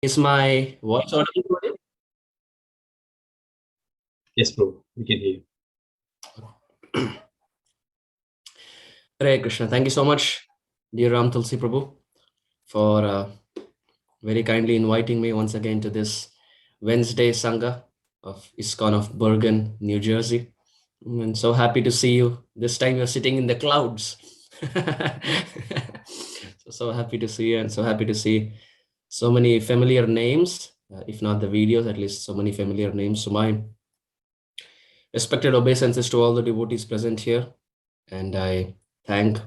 Is my voice audible to you? Yes, bro. We can hear you. Hare Krishna. Thank you so much, dear Ram Tulsi Prabhu, for very kindly inviting me once again to this Wednesday Sangha of ISKCON of Bergen, New Jersey. And so happy to see you. This time you're sitting in the clouds. So happy to see you, and so happy to see so many familiar names, if not the videos, at least so many familiar names. So my respected obeisances to all the devotees present here. And I thank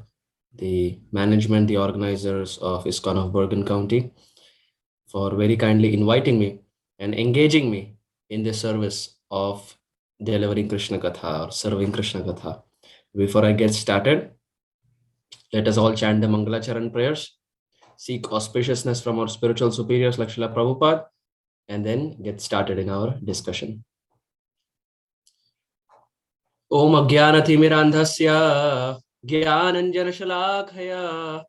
the management, the organizers of ISKCON of Bergen County for very kindly inviting me and engaging me in the service of delivering Krishna Katha or serving Krishna Katha. Before I get started, let us all chant the Mangalacharan prayers, seek auspiciousness from our spiritual superiors like Srila Prabhupada, and then get started in our discussion. Om Ajnanatimirandhasya Jnananjanashalakaya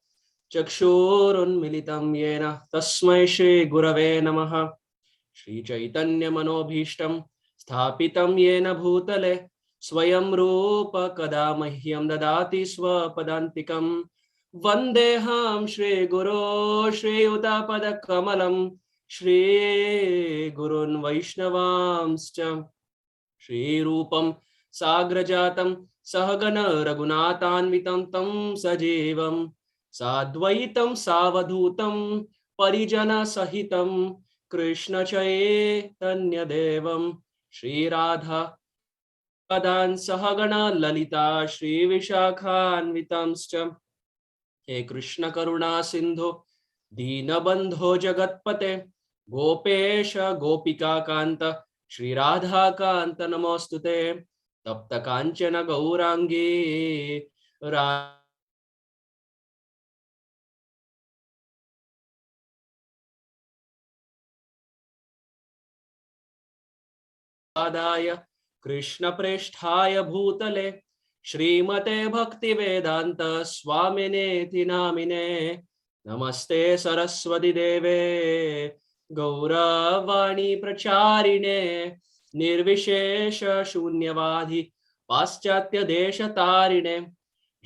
चक्षुरुन्मिलितं येन तस्मै श्रीगुरवे नमः। श्रीचैतन्यमनोभीष्टं स्थापितं येन भूतले स्वयं रूप कदा मह्यं ददाति स्वपदान्तिकं। वन्देऽहं श्रीगुरो श्रीयुतापदकमलं श्रीगुरुन् वैष्णवांश्च श्रीरूपं साग्रजातं सहगण रघुनाथान्वितं तं सजीवं साद्वैतं सावधूतं परिजनसहितं कृष्णचैतन्यदेवं श्रीराधा पदान् सहगण ललिता श्रीविशाखान्वितंश्च हे कृष्ण करुणा सिन्धु दीनबन्धो जगत्पते गोपेश गोपिकान्त श्रीराधाकान्त नमोऽस्तुते तप्त काञ्चन गौराङ्गी राधाय कृष्णप्रेष्ठाय भूतले श्रीमते भक्तिवेदान्त स्वामिनेति नामिने नमस्ते सरस्वती देवे गौरवाणी प्रचारिणे निर्विशेष शून्यवादी पाश्चात्य देश तारिणे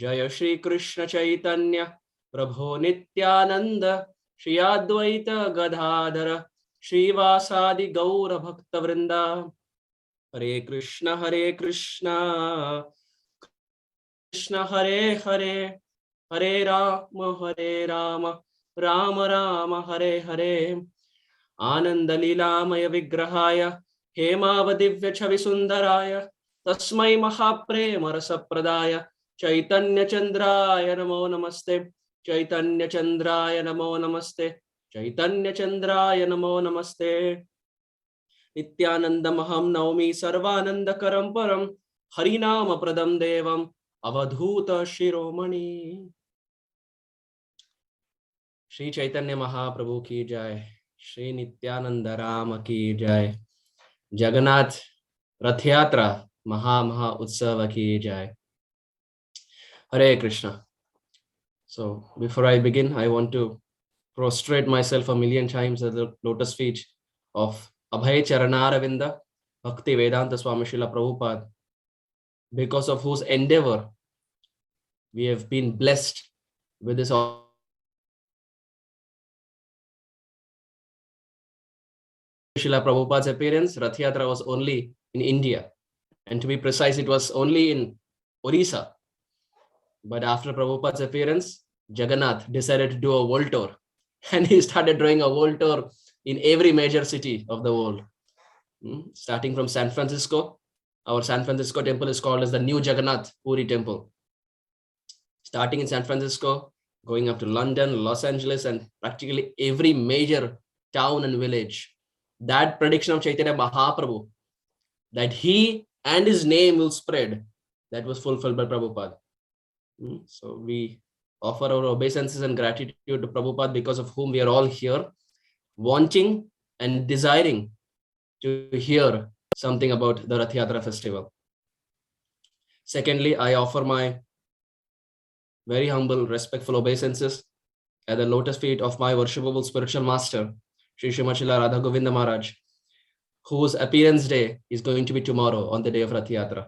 जय श्री कृष्ण चैतन्य प्रभो नित्यानंद श्री अद्वैत गदाधर श्रीवासादि गौर भक्त वृंदा हरे कृष्ण कृष्ण हरे हरे हरे राम राम राम हरे हरे आनंद लीलामय विग्रहाय हेमावदिव्य छवि सुंदराय तस्मै महाप्रेम रसप्रदाय चैतन्य चंद्राय नमो नमस्ते चैतन्य चंद्राय नमो नमस्ते चैतन्य चंद्राय नमो नमस्ते नित्यानंदमहं नौमि सर्वानंदकरं परं हरिनाम प्रदं देवं अवधूत शिरोमणि। श्री चैतन्य महाप्रभु की जय, श्री नित्यानंद राम की जय, जगन्नाथ रथ यात्रा महा उत्सव की जय। Hare Krishna. So before I begin, I want to prostrate myself a million times at the lotus feet of Abhay Charanaravinda Bhakti Vedanta Swami Srila Prabhupada, because of whose endeavor we have been blessed with this Srila Prabhupada's appearance. Rath Yatra was only in India, and to be precise, it was only in Orissa. But after Prabhupada's appearance, Jagannath decided to do a world tour, and he started doing a world tour in every major city of the world. Starting from San Francisco, our San Francisco temple is called as the New Jagannath Puri Temple. Starting in San Francisco, going up to London, Los Angeles, and practically every major town and village. That prediction of Chaitanya Mahaprabhu, that he and his name will spread, that was fulfilled by Prabhupada. So we offer our obeisances and gratitude to Prabhupada, because of whom we are all here, wanting and desiring to hear something about the Rath Yatra festival. Secondly, I offer my very humble, respectful obeisances at the lotus feet of my worshipable spiritual master, Sri Srimachila Radha Govinda Maharaj, whose appearance day is going to be tomorrow on the day of Ratha Yatra.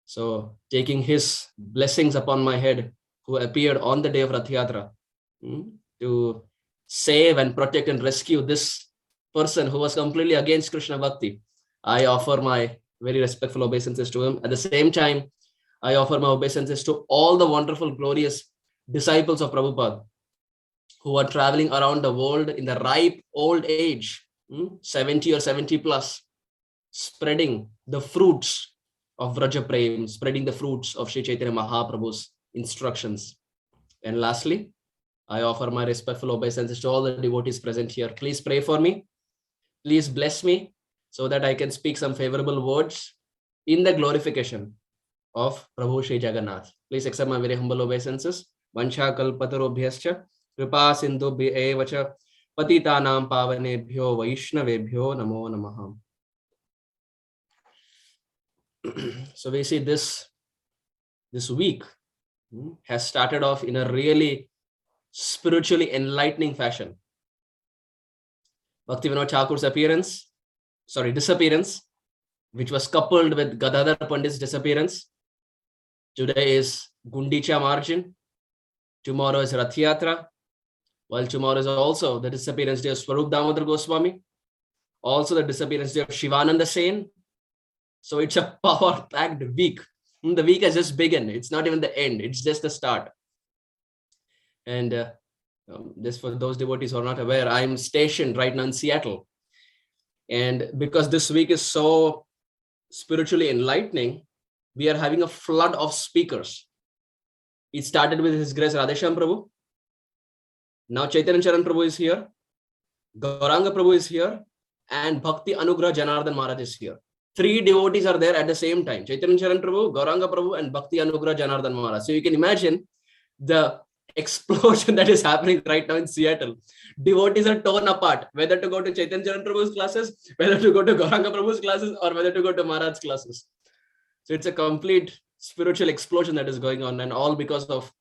So taking his blessings upon my head, who appeared on the day of Ratha Yatra, to save and protect and rescue this person who was completely against Krishna Bhakti, I offer my very respectful obeisances to him. At the same time, I offer my obeisances to all the wonderful, glorious disciples of Prabhupada who are traveling around the world in the ripe old age, 70 or 70 plus, spreading the fruits of Vraja Prem, spreading the fruits of Sri Chaitanya Mahaprabhu's instructions. And lastly, I offer my respectful obeisances to all the devotees present here. Please pray for me. Please bless me so that I can speak some favorable words in the glorification of Prabhu Sri Jagannath. Please accept my very humble obeisances. Vancha kalpatarobhyascha kripa sindhubhya eva cha patitanam pavanebhyo vaishnavebhyo namo namaha. So we see this week has started off in a really spiritually enlightening fashion. Bhaktivinoda Thakur's disappearance, which was coupled with Gadadhar Pandit's disappearance. Today is Gundicha Margin. Tomorrow is Rath Yatra. While tomorrow is also the disappearance day of Swarup Damodar Goswami. Also the disappearance day of Shivananda Sen. So it's a power-packed week. The week has just begun. It's not even the end. It's just the start. And just for those devotees who are not aware, I'm stationed right now in Seattle. And because this week is so spiritually enlightening, we are having a flood of speakers. It started with His Grace Radheshyam Prabhu. Now Chaitanya Charan Prabhu is here. Gauranga Prabhu is here. And Bhakti Anugrah Janardhan Maharaj is here. 3 devotees are there at the same time. Chaitanya Charan Prabhu, Gauranga Prabhu, and Bhakti Anugrah Janardhan Maharaj. So you can imagine the explosion that is happening right now in Seattle. Devotees are torn apart, whether to go to Chaitanya Charan Prabhu's classes, whether to go to Gauranga Prabhu's classes, or whether to go to Maharaj's classes. So it's a complete spiritual explosion that is going on, and all because of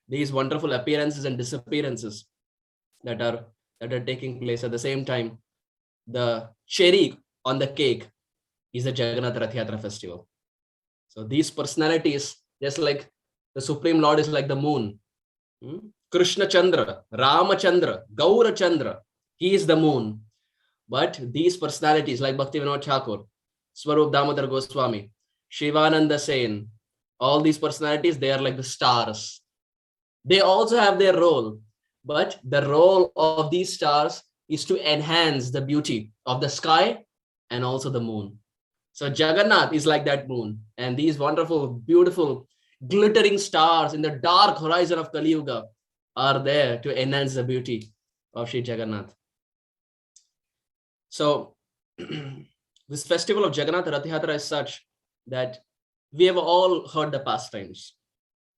these wonderful appearances and disappearances that are taking place at the same time. The cherry on the cake is the Jagannath Rath Yatra festival. So these personalities, just like the Supreme Lord is like the moon. Krishna Chandra, Ramachandra, Gaura Chandra, he is the moon. But these personalities like Bhaktivinoda Thakur, Swarup Damodar Goswami, Shivananda Sen, all these personalities, they are like the stars. They also have their role, but the role of these stars is to enhance the beauty of the sky and also the moon. So Jagannath is like that moon, and these wonderful, beautiful, glittering stars in the dark horizon of Kali Yuga are there to enhance the beauty of Sri Jagannath. So this festival of Jagannath Rath Yatra is such that we have all heard the pastimes.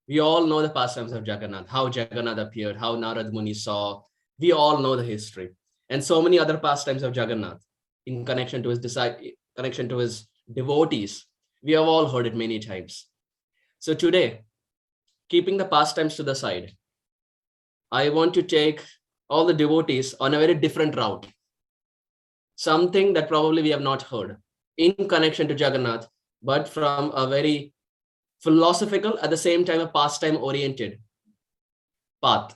We all know the pastimes of Jagannath, how Jagannath appeared, how Narad Muni saw. We all know the history, and so many other pastimes of Jagannath in connection to his devotees. We have all heard it many times. So today, keeping the pastimes to the side, I want to take all the devotees on a very different route. Something that probably we have not heard in connection to Jagannath, but from a very philosophical, at the same time, a pastime oriented path.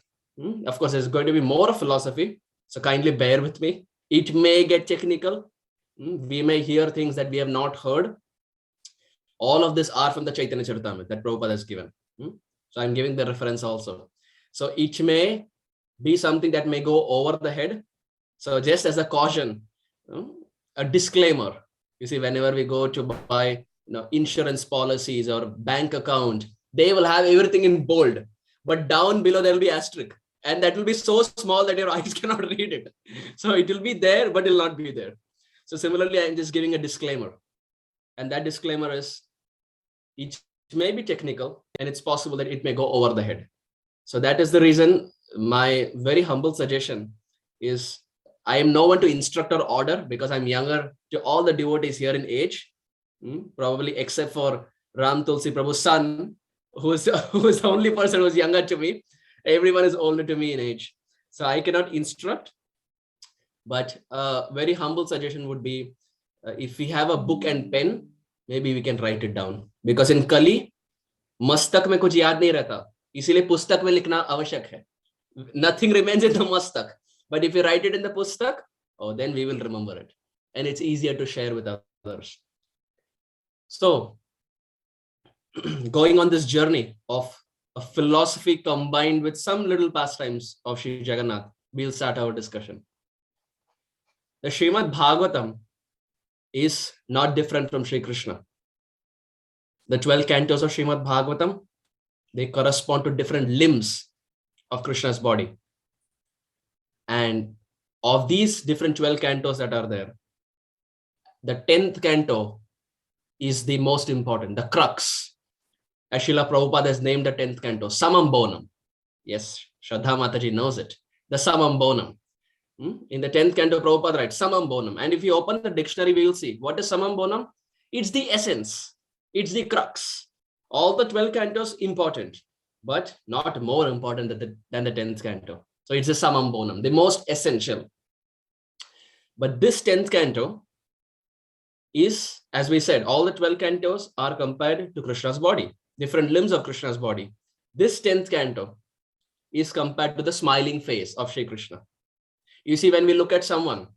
Of course, there's going to be more philosophy, so kindly bear with me. It may get technical. We may hear things that we have not heard. All of this are from the Chaitanya Charitamrita that Prabhupada has given. So I'm giving the reference also. So it may be something that may go over the head. So just as a caution, a disclaimer. You see, whenever we go to buy insurance policies or bank account, they will have everything in bold, but down below there will be asterisk, and that will be so small that your eyes cannot read it. So it will be there, but it will not be there. So similarly, I'm just giving a disclaimer, and that disclaimer is it may be technical, and it's possible that it may go over the head. So that is the reason my very humble suggestion is I am no one to instruct or order, because I'm younger to all the devotees here in age, probably except for Ram Tulsi Prabhu's son, who is the only person who is younger to me. Everyone is older to me in age. So I cannot instruct, But a very humble suggestion would be, if we have a book and pen, maybe we can write it down. Because in Kali, मस्तक में कुछ याद नहीं रहता, इसीलिए पुस्तक में लिखना आवश्यक है. Nothing remains in the mastak, but if you write it in the pustak, oh, then we will remember it, and it's easier to share with others. So, going on this journey of a philosophy combined with some little pastimes of Sri Jagannath, we'll start our discussion. The Srimad Bhagavatam is not different from Sri Krishna. The 12 cantos of Srimad Bhagavatam, they correspond to different limbs of Krishna's body. And of these different 12 cantos that are there, the 10th canto is the most important, the crux. As Srila Prabhupada has named the 10th canto, Samam Bonam. Yes, Shraddha Mataji knows it. The Samam Bonam. In the 10th canto, Prabhupada writes Samam Bonam. And if you open the dictionary, we will see what is Samam Bonam. It's the essence. It's the crux. All the 12 cantos important, but not more important than the 10th canto. So it's the Samam Bonam, the most essential. But this 10th canto is, as we said, all the 12 cantos are compared to Krishna's body, different limbs of Krishna's body. This 10th canto is compared to the smiling face of Shri Krishna. You see, when we look at someone,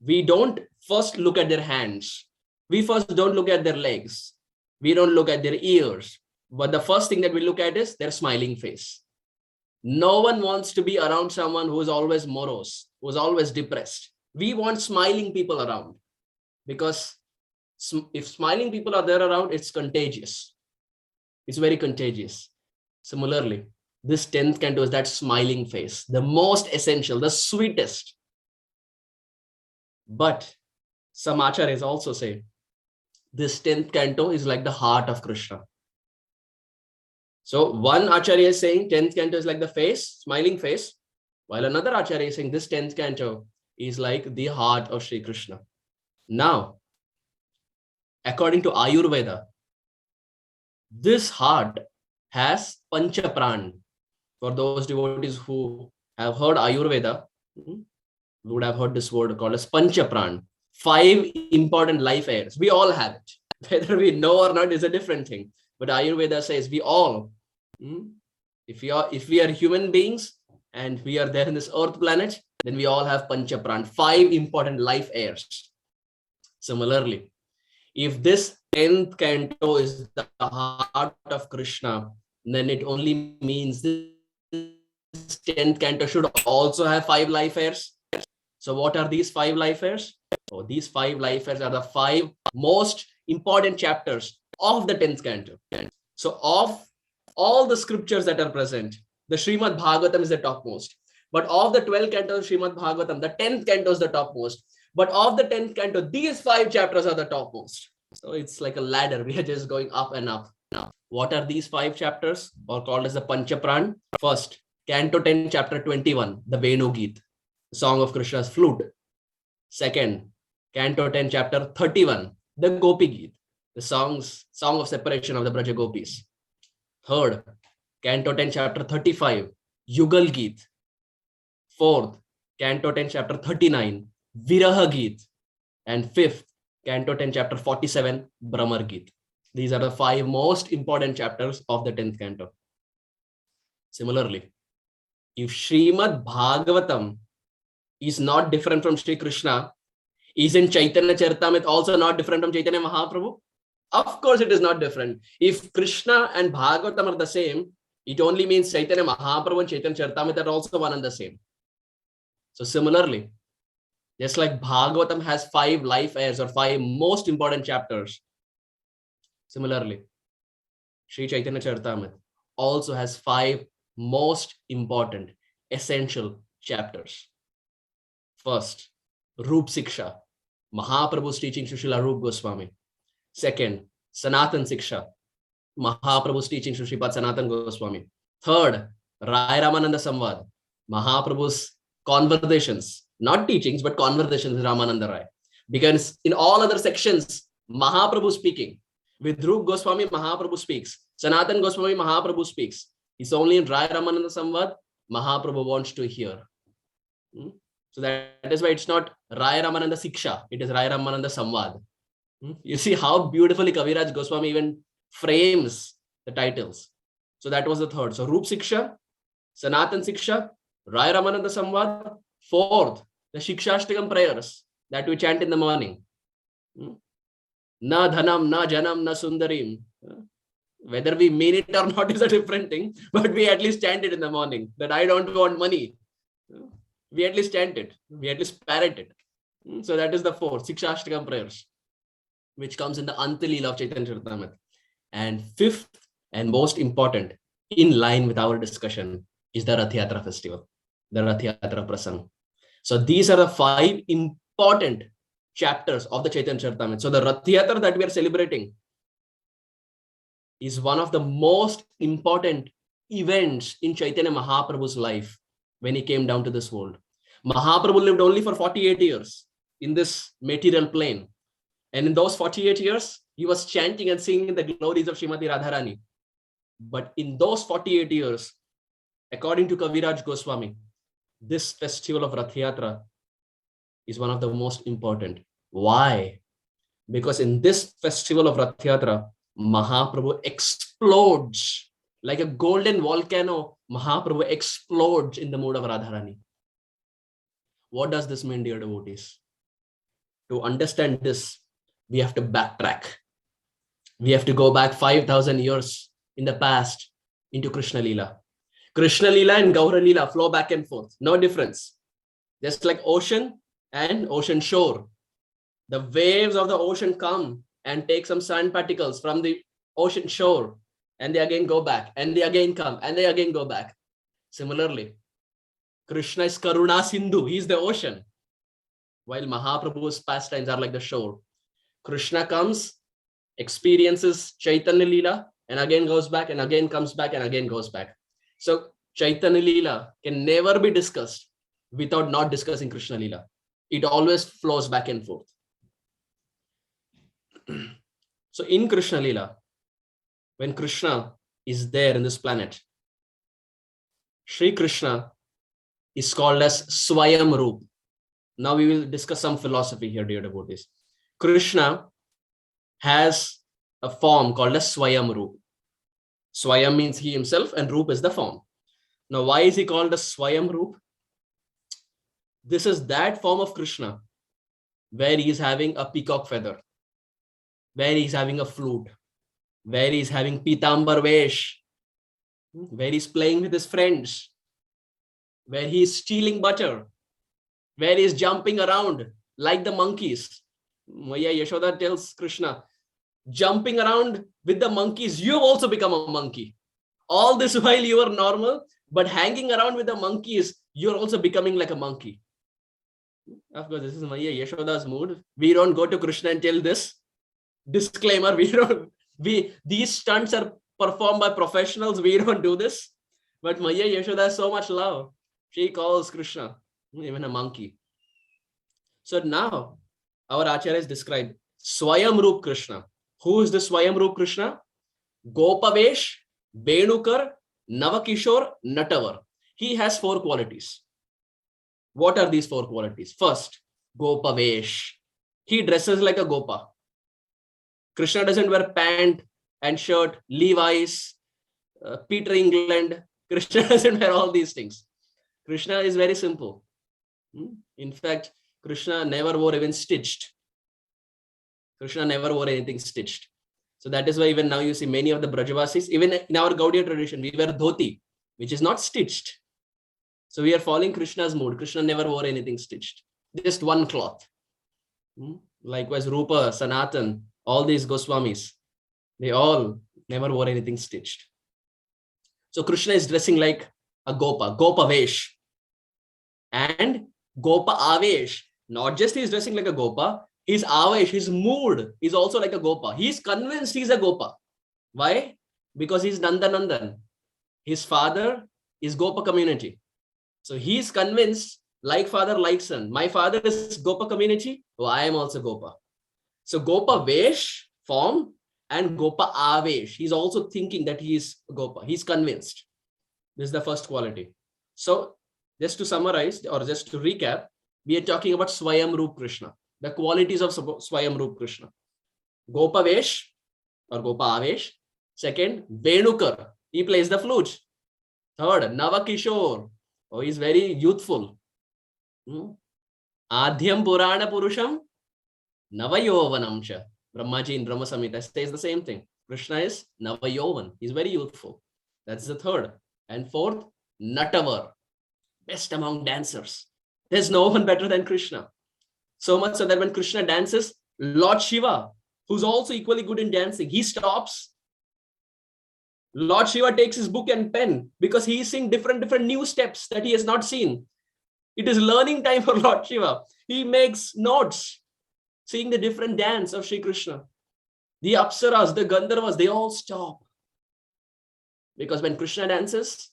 we don't first look at their hands. We first don't look at their legs. We don't look at their ears. But the first thing that we look at is their smiling face. No one wants to be around someone who is always morose, who is always depressed. We want smiling people around, because if smiling people are there around, it's contagious. It's very contagious. Similarly, this 10th canto is that smiling face, the most essential, the sweetest. But some acharyas also say this 10th canto is like the heart of Krishna. So one acharya is saying 10th canto is like the face, smiling face, while another acharya is saying this 10th canto is like the heart of Sri Krishna. Now, according to Ayurveda, this heart has Pancha Pran. For those devotees who have heard Ayurveda, you would have heard this word called as Pancha Pran. 5 important life airs. We all have it. Whether we know or not is a different thing. But Ayurveda says we all, if we are human beings and we are there in this earth planet, then we all have Pancha Pran, 5 important life airs. Similarly, if this 10th canto is the heart of Krishna, then it only means this 10th canto should also have 5 life airs. So what are these 5 life airs? Oh, these 5 life airs are the 5 most important chapters of the 10th canto. So of all the scriptures that are present, the Srimad Bhagavatam is the topmost. But of the 12 cantos of Srimad Bhagavatam, the 10th canto is the topmost. But of the 10th canto, these 5 chapters are the topmost. So it's like a ladder. We are just going up and up. Now, what are these 5 chapters, or called as the Pancha Pran? First, Canto 10, Chapter 21, the Venu Geet, the song of Krishna's flute. Second, Canto 10, Chapter 31, the Gopi Geet, the song of separation of the Braja Gopis. Third, Canto 10, Chapter 35, Yugal Geet. Fourth, Canto 10, Chapter 39, Viraha Geet. And fifth, Canto 10, Chapter 47, Brahmar Geet. These are the 5 most important chapters of the 10th canto. Similarly, if Srimad Bhagavatam is not different from Sri Krishna, isn't Chaitanya Charitamrita also not different from Chaitanya Mahaprabhu? Of course it is not different. If Krishna and Bhagavatam are the same, it only means Chaitanya Mahaprabhu and Chaitanya Charitamrita are also one and the same. So similarly, just like Bhagavatam has 5 life airs or 5 most important chapters, similarly, Sri Chaitanya Charitamrita also has 5 most important, essential chapters. First, Roop Siksha, Mahaprabhu's teaching to Srila Rup Goswami. Second, Sanatan Siksha, Mahaprabhu's teaching to Sripad Sanatan Goswami. Third, Rai Ramananda Samvad, Mahaprabhu's conversations, not teachings, but conversations with Ramananda Rai. Because in all other sections, Mahaprabhu speaking. With Rup Goswami, Mahaprabhu speaks. Sanatan Goswami, Mahaprabhu speaks. It's only in Rai Ramananda Samvad, Mahaprabhu wants to hear. So that is why it's not Raya Ramananda Siksha, it is Raya Ramananda Samvad. You see how beautifully Kaviraj Goswami even frames the titles. So that was the third. So Roop Siksha, Sanatan Siksha, Raya Ramananda Samvad. Fourth, the Shikshashtakam prayers that we chant in the morning. Na dhanam, na janam, na sundarim. Whether we mean it or not is a different thing, but we at least chant it in the morning, that I don't want money. We at least chant it. We at least parrot it. So that is the fourth, Shikshashtakam prayers, which comes in the Antilila of Chaitanya Charitamrita. And fifth and most important, in line with our discussion, is the Ratha Yatra festival, the Ratha Yatra Prasang. So these are the 5 important chapters of the Chaitanya Charitamrita. So the Ratha Yatra that we are celebrating is one of the most important events in Chaitanya Mahaprabhu's life when he came down to this world. Mahaprabhu lived only for 48 years in this material plane. And in those 48 years, he was chanting and singing the glories of Srimati Radharani. But in those 48 years, according to Kaviraj Goswami, this festival of Ratha Yatra is one of the most important. Why? Because in this festival of Ratha Yatra, Mahaprabhu explodes like a golden volcano. Mahaprabhu explodes in the mood of Radharani. What does this mean, dear devotees? To understand this, we have to backtrack. We have to go back 5,000 years in the past into Krishna Leela. Krishna Leela and Gaura Leela flow back and forth. No difference. Just like ocean and ocean shore. The waves of the ocean come and take some sand particles from the ocean shore, and they again go back, and they again come, and they again go back. Similarly, Krishna is Karuna Sindhu. He is the ocean, while Mahaprabhu's pastimes are like the shore. Krishna comes, experiences Chaitanya Leela, and again goes back, and again comes back, and again goes back. So Chaitanya Leela can never be discussed without not discussing Krishna Leela. It always flows back and forth. So in Krishna Leela, when Krishna is there in this planet, Sri Krishna is called as Swayam Roop. Now we will discuss some philosophy here, dear devotees. Krishna has a form called as Swayam Roop. Swayam means he himself, and Roop is the form. Now, why is he called as Swayam Roop? This is that form of Krishna where he is having a peacock feather, where he is having a flute, where he is having Pitambar Vesh, where he is playing with his friends, where he is stealing butter, where he is jumping around like the monkeys. Maya Yashoda tells Krishna, jumping around with the monkeys, you have also become a monkey. All this while you are normal, but hanging around with the monkeys, you're also becoming like a monkey. Of course, this is Maya Yashoda's mood. We don't go to Krishna and tell this. Disclaimer, these stunts are performed by professionals. We don't do this. But Maya Yashoda has so much love. She calls Krishna even a monkey. So now our Acharyas describe Swayam Roop Krishna. Who is the Swayam Roop Krishna? Gopavesh, Benukar, Navakishore, Natavar. He has 4 qualities. What are these 4 qualities? First, Gopavesh. He dresses like a Gopa. Krishna doesn't wear pant and shirt, Levi's, Peter England. Krishna doesn't wear all these things. Krishna is very simple. In fact, Krishna never wore even stitched. Krishna never wore anything stitched. So that is why even now you see many of the Brajavasis, even in our Gaudiya tradition, we wear dhoti, which is not stitched. So we are following Krishna's mood. Krishna never wore anything stitched, just one cloth. Likewise, Rupa, Sanatan, all these Goswamis, they all never wore anything stitched. So Krishna is dressing like a Gopa, Gopa Vesh. And Gopa Avesh, not just he's dressing like a Gopa, his Avesh, his mood is also like a Gopa. He's convinced he's a Gopa. Why? Because he's Nandanandan. His father is Gopa community. So he's convinced, like father, like son. My father is Gopa community, so I am also Gopa. So Gopa Vesh form and Gopa Avesh. He's also thinking that he is Gopa. He's convinced. This is the first quality. So just to summarize or just to recap, We are talking about Swayam Roop Krishna, the qualities of Swayam Roop Krishna. Gopa Vesh or Gopa Avesh. Second, Venukar, he plays the flute. Third, Navakishore, oh, he's very youthful. Adhyam Purana Purusham, Navayovanam cha. Brahmaji in Brahma Samhita says the same thing. Krishna is Navayovan, he's very youthful. That's the third. And fourth, Natavar, best among dancers. There's no one better than Krishna. So much so that when Krishna dances, Lord Shiva, who's also equally good in dancing, he stops. Lord Shiva takes his book and pen because he is seeing different new steps that he has not seen. It is learning time for Lord Shiva. He makes notes, seeing the different dance of Shri Krishna. The Apsaras, the Gandharvas, they all stop. Because when Krishna dances,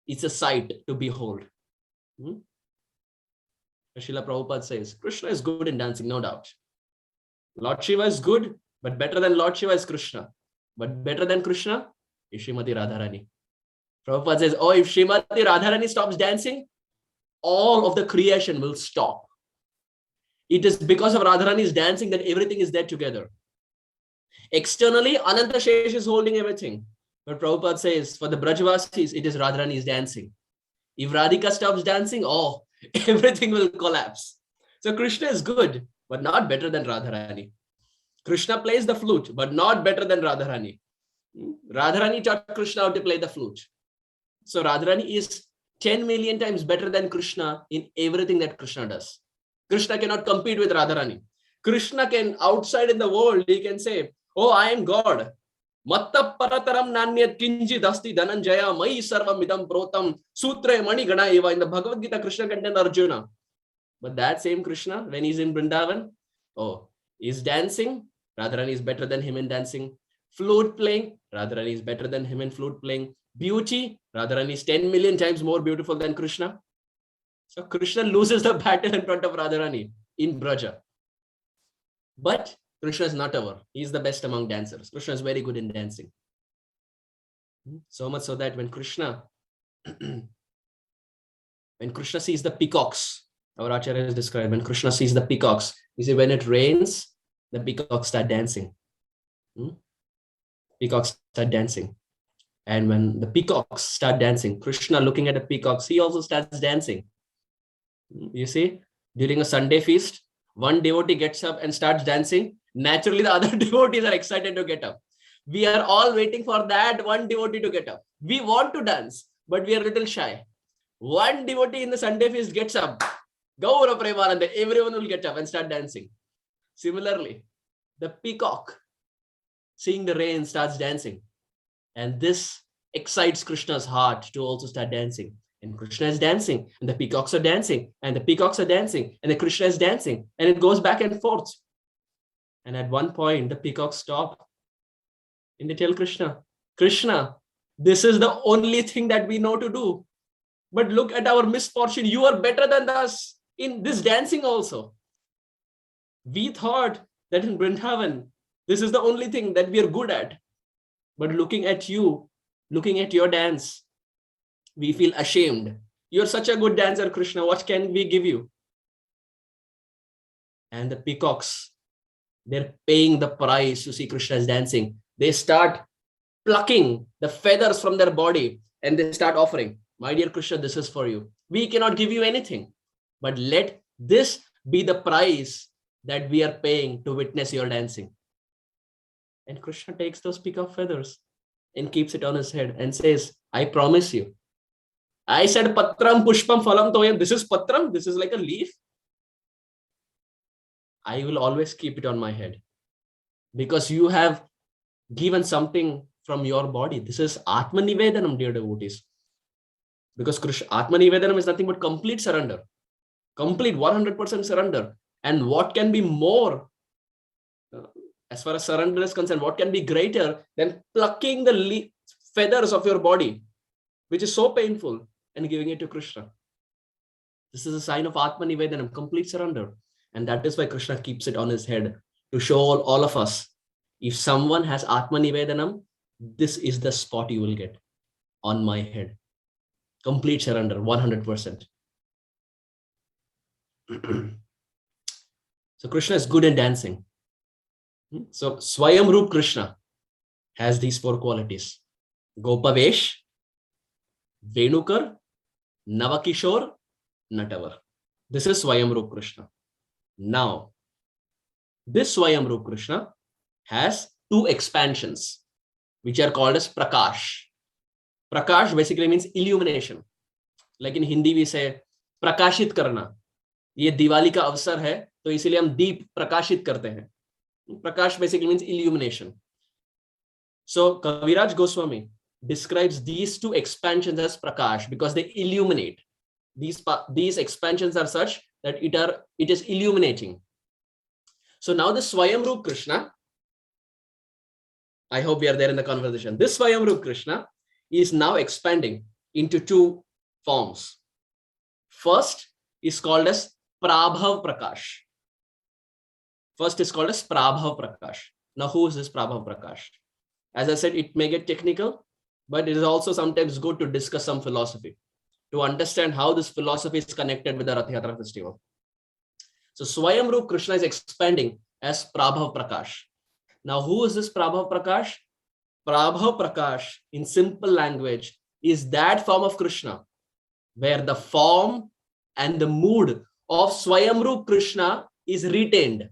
it's a sight to behold. Srila Prabhupada says, Krishna is good in dancing, no doubt. Lord Shiva is good, but better than Lord Shiva is Krishna. But better than Krishna is Srimati Radharani. Prabhupada says, oh, if Srimati Radharani stops dancing, all of the creation will stop. It is because of Radharani's dancing that everything is there together. Externally, Ananta Shesh is holding everything. But Prabhupada says, for the Brajvasis, it is Radharani's dancing. If Radhika stops dancing, oh, everything will collapse. So Krishna is good, but not better than Radharani. Krishna plays the flute, but not better than Radharani. Radharani taught Krishna how to play the flute. So Radharani is 10 million times better than Krishna in everything that Krishna does. Krishna cannot compete with Radharani. Krishna can, outside in the world, he can say, oh, I am God. Matta parataram nanyat kinji dasti dhananjaya mai sarvam idam protam sutre mani gana eva. In the Bhagavad Gita, Krishna can tell Arjuna. But that same Krishna, when he's in Vrindavan, oh, he's dancing, Radharani is better than him in dancing. Flute playing, Radharani is better than him in flute playing. Beauty, Radharani is 10 million times more beautiful than Krishna. So Krishna loses the battle in front of Radharani in Braja. But Krishna is not our. He is the best among dancers. Krishna is very good in dancing. So much so that when Krishna sees the peacocks, our Acharya has described, when Krishna sees the peacocks, you see, when it rains, the peacocks start dancing. Peacocks start dancing. And when the peacocks start dancing, Krishna looking at the peacocks, he also starts dancing. You see, during a Sunday feast, one devotee gets up and starts dancing. Naturally, the other devotees are excited to get up. We are all waiting for that one devotee to get up. We want to dance, but we are a little shy. One devotee in the Sunday feast gets up. Gaura Premananda, everyone will get up and start dancing. Similarly, the peacock, seeing the rain, starts dancing. And this excites Krishna's heart to also start dancing. And Krishna is dancing, and the peacocks are dancing, and the peacocks are dancing, and the Krishna is dancing, and it goes back and forth. And at one point, the peacocks stop. And they tell Krishna, Krishna, this is the only thing that we know to do. But look at our misfortune. You are better than us in this dancing also. We thought that in Vrindavan, this is the only thing that we are good at. But looking at you, looking at your dance, we feel ashamed. You're such a good dancer, Krishna. What can we give you? And the peacocks, they're paying the price to see Krishna's dancing. They start plucking the feathers from their body and they start offering. My dear Krishna, this is for you. We cannot give you anything, but let this be the price that we are paying to witness your dancing. And Krishna takes those peacock feathers and keeps it on his head and says, I promise you. I said patram pushpam phalam toyam. This is patram. This is like a leaf. I will always keep it on my head because you have given something from your body. This is Atma Nivedanam, dear devotees. Because Krishna, Atma Nivedanam is nothing but complete surrender. Complete 100% surrender. And what can be more, as far as surrender is concerned, what can be greater than plucking the feathers of your body, which is so painful, and giving it to Krishna? This is a sign of Atma Nivedanam, complete surrender. And that is why Krishna keeps it on his head to show all of us. If someone has Atma Nivedanam, this is the spot you will get on my head. Complete surrender, 100%. So Krishna is good in dancing. So Swayamrup Krishna has these four qualities: Gopavesh, Venukar, Navakishore, Natavar. This is Swayamrup Krishna. Now, this Swayamrup Krishna has two expansions, which are called as Prakash. Prakash basically means illumination. Like in Hindi we say प्रकाशित करना. ये दिवाली का अवसर है तो इसीलिए हम दीप प्रकाशित करते हैं. Prakash basically means illumination. So Kaviraj Goswami describes these two expansions as Prakash because they illuminate. These expansions are such that it is illuminating. So now the Swayamrup Krishna, I hope we are there in the conversation. This Swayamrup Krishna is now expanding into two forms. First is called as Prabhav Prakash. First is called as Prabhav Prakash. Now who is this Prabhav Prakash? As I said, it may get technical, but it is also sometimes good to discuss some philosophy, to understand how this philosophy is connected with the Ratha Yatra festival. So Swayamrup Krishna is expanding as Prabhav Prakash. Now who is this Prabhav Prakash? Prabhav Prakash, in simple language, is that form of Krishna where the form and the mood of Swayamrup Krishna is retained.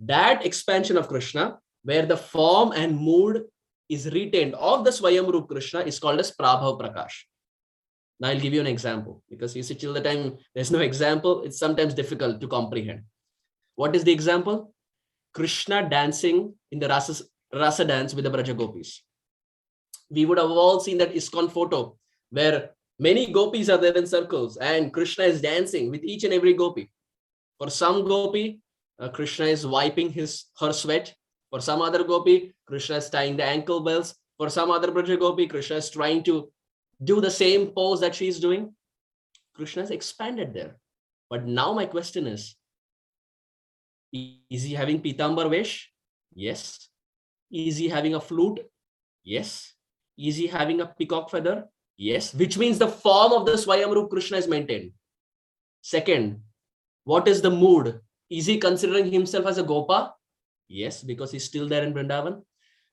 That expansion of Krishna where the form and mood is retained of the Swayamrup Krishna is called as Prabhav Prakash. Now I'll give you an example, because you see till the time there's no example, it's sometimes difficult to comprehend. What is the example? Krishna dancing in the Rasa dance with the Braja Gopis. We would have all seen that ISKCON photo where many gopis are there in circles and Krishna is dancing with each and every gopi. For some gopi, Krishna is wiping her sweat. For some other gopi, Krishna is tying the ankle bells. For some other Braja gopi, Krishna is trying to do the same pose that she is doing. Krishna is expanded there. But now my question is he having Pitambar Vesh? Yes. Is he having a flute? Yes. Is he having a peacock feather? Yes. Which means the form of the Swayamrup Krishna is maintained. Second, what is the mood? Is he considering himself as a Gopa? Yes, because he's still there in Vrindavan.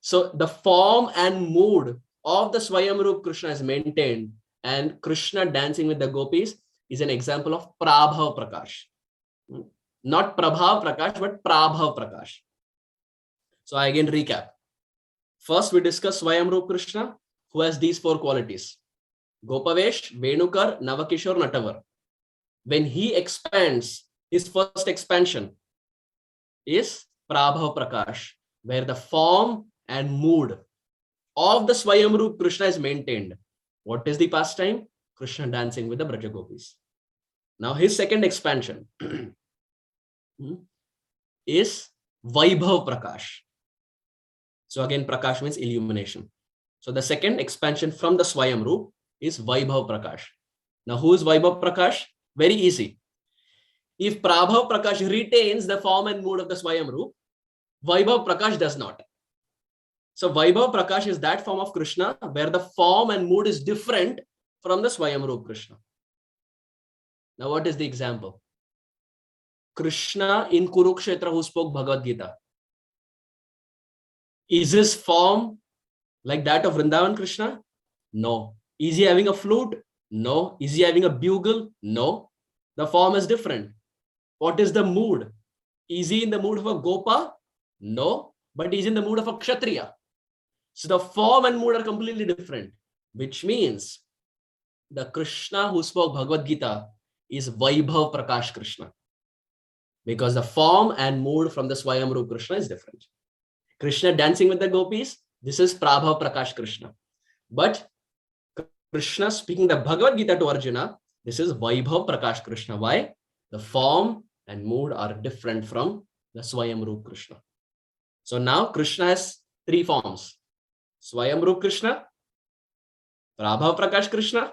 So the form and mood of the Swayamrup Krishna is maintained, and Krishna dancing with the gopis is an example of Prabhav Prakash. Not Prabhav Prakash, but Prabhav Prakash. So I again recap. First, we discuss Swayamrup Krishna, who has these four qualities: Gopavesh, Venukar, Navakishore, Natavar. When he expands, his first expansion is Prabhav Prakash, where the form and mood of the Swayamrup Krishna is maintained. What is the pastime? Krishna dancing with the Braja Gopis. Now his second expansion is Vaibhav Prakash. So again, Prakash means illumination. So the second expansion from the Swayamrup is Vaibhav Prakash. Now who is Vaibhav Prakash? Very easy. If Prabhav Prakash retains the form and mood of the Swayamrup, Vaibhav Prakash does not. So Vaibhav Prakash is that form of Krishna where the form and mood is different from the Swayamrup Krishna. Now what is the example? Krishna in Kurukshetra who spoke Bhagavad Gita. Is his form like that of Vrindavan Krishna? No. Is he having a flute? No. Is he having a bugle? No. The form is different. What is the mood? Is he in the mood of a Gopa? No. But he's in the mood of a Kshatriya. So the form and mood are completely different, which means the Krishna who spoke Bhagavad Gita is Vaibhav Prakash Krishna, because the form and mood from the Swayamrup Krishna is different. Krishna dancing with the gopis, this is Prabhav Prakash Krishna. But Krishna speaking the Bhagavad Gita to Arjuna, this is Vaibhav Prakash Krishna. Why? The form and mood are different from the Swayamrup Krishna. So now Krishna has three forms: Swayamrup Krishna, Prabhav Prakash Krishna,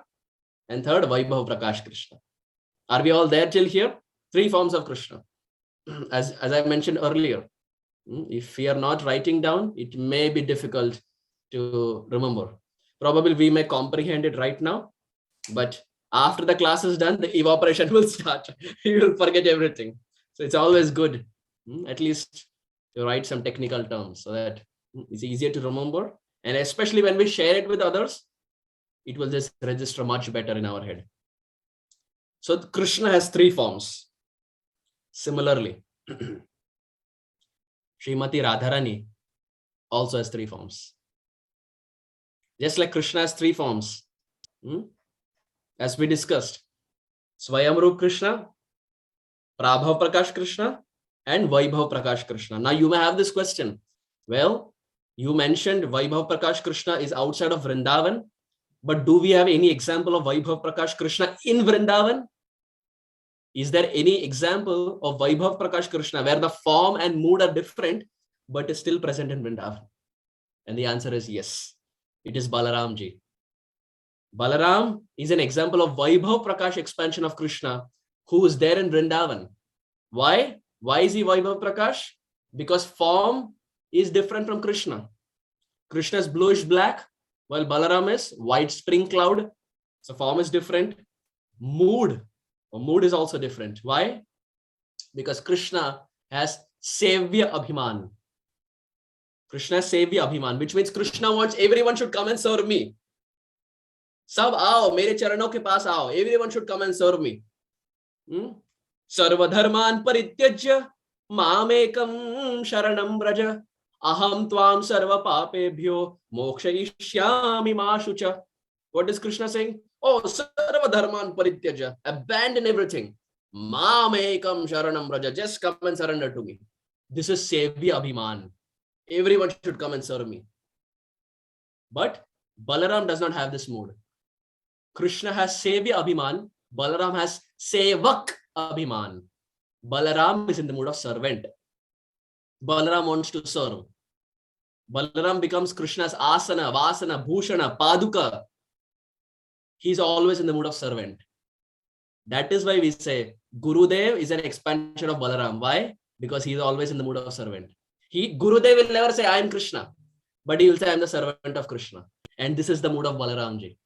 and third, Vaibhav Prakash Krishna. Are we all there till here? Three forms of Krishna. As I mentioned earlier, if we are not writing down, it may be difficult to remember. Probably we may comprehend it right now, but After the class is done, the evaporation will start. You will forget everything. So it's always good, at least to write some technical terms so that it's easier to remember. And especially when we share it with others, it will just register much better in our head. So Krishna has three forms. Similarly, Srimati Radharani also has three forms. Just like Krishna has three forms, as we discussed, Swayamrup Krishna, Prabhav Prakash Krishna, and Vaibhav Prakash Krishna. Now you may have this question. Well, you mentioned Vaibhav Prakash Krishna is outside of Vrindavan, but do we have any example of Vaibhav Prakash Krishna in Vrindavan? Is there any example of Vaibhav Prakash Krishna where the form and mood are different, but is still present in Vrindavan? And the answer is yes. It is Balaramji. Balaram is an example of Vaibhav Prakash expansion of Krishna, who is there in Vrindavan. Why? Why is he Vaibhav Prakash? Because form is different from Krishna. Krishna is bluish black, while Balaram is white spring cloud. So form is different. Mood is also different. Why? Because Krishna has Sevya Abhiman. Krishna has Sevya Abhiman, which means Krishna wants everyone should come and serve me. Sab aao, mere charanon ke paas aao. Everyone should come and serve me. Sarva dharman parityajya mamekam sharanam braja aham tvam sarva papebhyo mokshayishyami ma shucha. What is Krishna saying? Oh, sarva dharman parityajya. Abandon everything. Mamekam sharanam braja. Just come and surrender to me. This is Sevya Abhiman. Everyone should come and serve me. But Balaram does not have this mood. Krishna has Sevya Abhiman. Balaram has Sevak Abhiman. Balaram is in the mood of servant. Balaram wants to serve. Balaram becomes Krishna's asana, vasana, bhushana, paduka. He's always in the mood of servant. That is why we say Gurudev is an expansion of Balaram. Why? Because he is always in the mood of servant. Gurudev will never say, I am Krishna, but he will say, I am the servant of Krishna. And this is the mood of Balaramji.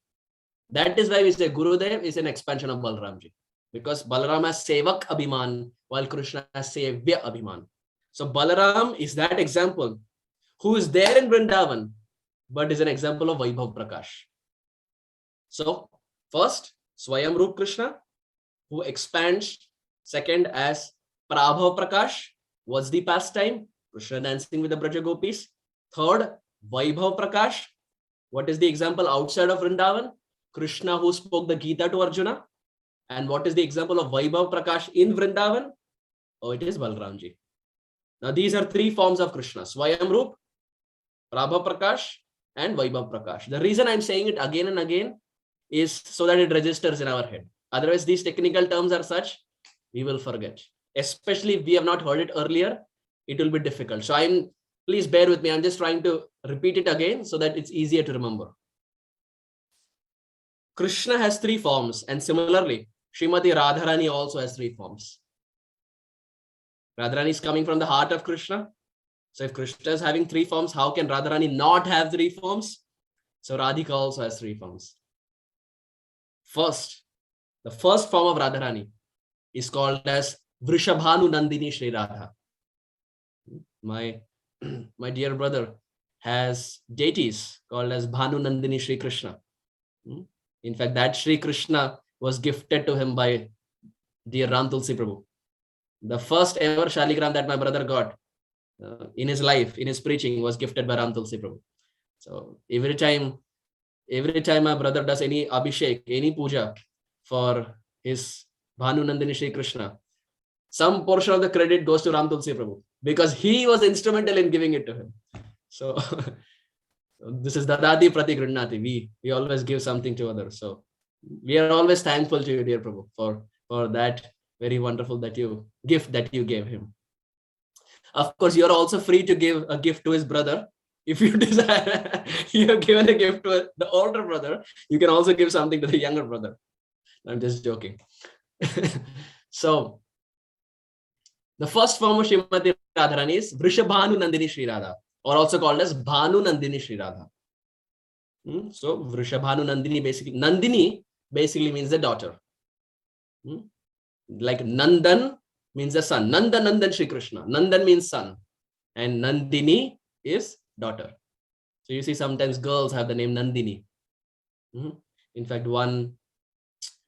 That is why we say Gurudev is an expansion of Balaramji. Because Balaram has Sevak Abhiman, while Krishna has Sevya Abhiman. So Balaram is that example who is there in Vrindavan, but is an example of Vaibhav Prakash. So first, Swayamrup Krishna, who expands. Second, as Prabhav Prakash, what's the pastime? Krishna dancing with the Braja Gopis. Third, Vaibhav Prakash. What is the example outside of Vrindavan? Krishna who spoke the Gita to Arjuna. And what is the example of Vaibhav Prakash in Vrindavan? Oh, it is Balaramji. Now these are three forms of Krishna: Swayamrup, Prabhav Prakash, and Vaibhav Prakash. The reason I'm saying it again and again is so that it registers in our head. Otherwise, these technical terms are such, we will forget. Especially if we have not heard it earlier, it will be difficult. So please bear with me. I'm just trying to repeat it again so that it's easier to remember. Krishna has three forms, and similarly, Srimati Radharani also has three forms. Radharani is coming from the heart of Krishna. So if Krishna is having three forms, how can Radharani not have three forms? So Radhika also has three forms. First, the first form of Radharani is called as Vrishabhanu Nandini Shri Radha. My dear brother has deities called as Bhanu Nandini Shri Krishna. In fact, that Shri Krishna was gifted to him by dear Ram Tulsi Prabhu. The first ever Shaligram that my brother got in his life, in his preaching, was gifted by Ram Tulsi Prabhu. So every time my brother does any abhishek, any puja for his Bhanu Nandini Shri Krishna, some portion of the credit goes to Ram Tulsi Prabhu because he was instrumental in giving it to him. So this is Dadati Prati Grinati. We always give something to others. So we are always thankful to you, dear Prabhu, for that very wonderful gift that you gave him. Of course, you are also free to give a gift to his brother. If you desire, you have given a gift to the older brother, you can also give something to the younger brother. I'm just joking. So the first form of Srimati Radharani is Vrishabhanu Nandini Shri Radha, or also called as Bhanu Nandini Shri Radha. So Vrishabhanu Nandini, basically Nandini basically means the daughter. Like Nandan means the son. Nandan Shri Krishna. Nandan means son. And Nandini is daughter. So you see sometimes girls have the name Nandini. In fact, one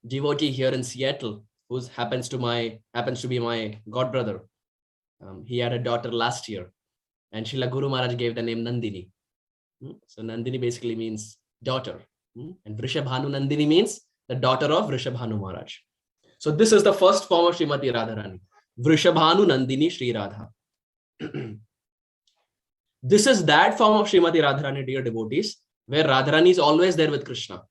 devotee here in Seattle, who happens to be my godbrother, he had a daughter last year, and Srila Guru Maharaj gave the name Nandini. So Nandini basically means daughter, and Vrishabhanu Nandini means the daughter of Vrishabhanu Maharaj. So this is the first form of Srimati Radharani, Vrishabhanu Nandini Sri Radha. This is that form of Srimati Radharani, dear devotees, where Radharani is always there with Krishna.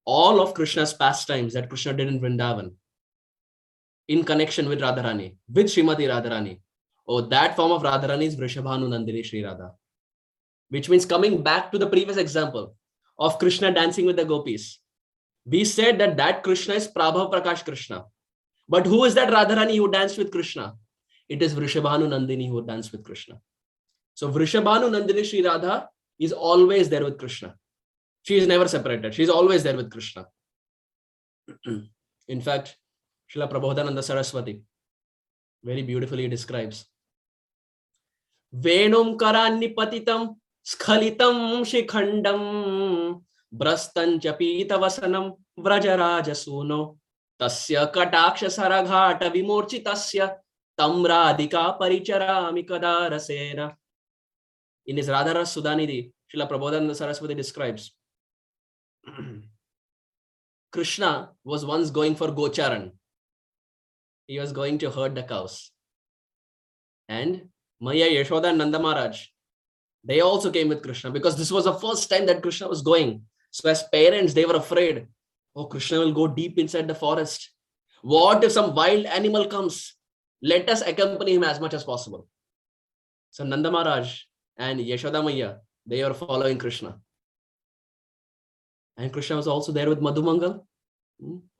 All of Krishna's pastimes that Krishna did in Vrindavan, in connection with Radharani, with Srimati Radharani. Oh, that form of Radharani is Vrishabhanu Nandini Sri Radha. Which means, coming back to the previous example of Krishna dancing with the gopis, we said that Krishna is Prabha Prakash Krishna. But who is that Radharani who danced with Krishna? It is Vrishabhanu Nandini who danced with Krishna. So Vrishabhanu Nandini Sri Radha is always there with Krishna. She is never separated. She is always there with Krishna. In fact, Srila Prabodhananda Saraswati very beautifully describes Venum karanni patitam Skhalitam Shikhandam Brastan Chapita Vasanam Vrajaraja Suno Tasya Kataksha Saraghata Vimurchitasya Tamradika Paricharami Kadarasena. In his Radharas Sudhanidhi, Srila Prabodhananda Saraswati describes Krishna was once going for Gocharan. He was going to herd the cows. And Maya, Yashoda and Nanda Maharaj, they also came with Krishna because this was the first time that Krishna was going. So as parents, they were afraid, oh, Krishna will go deep inside the forest. What if some wild animal comes? Let us accompany him as much as possible. So Nanda Maharaj and Yashoda Maya, they were following Krishna. And Krishna was also there with Madhumangal.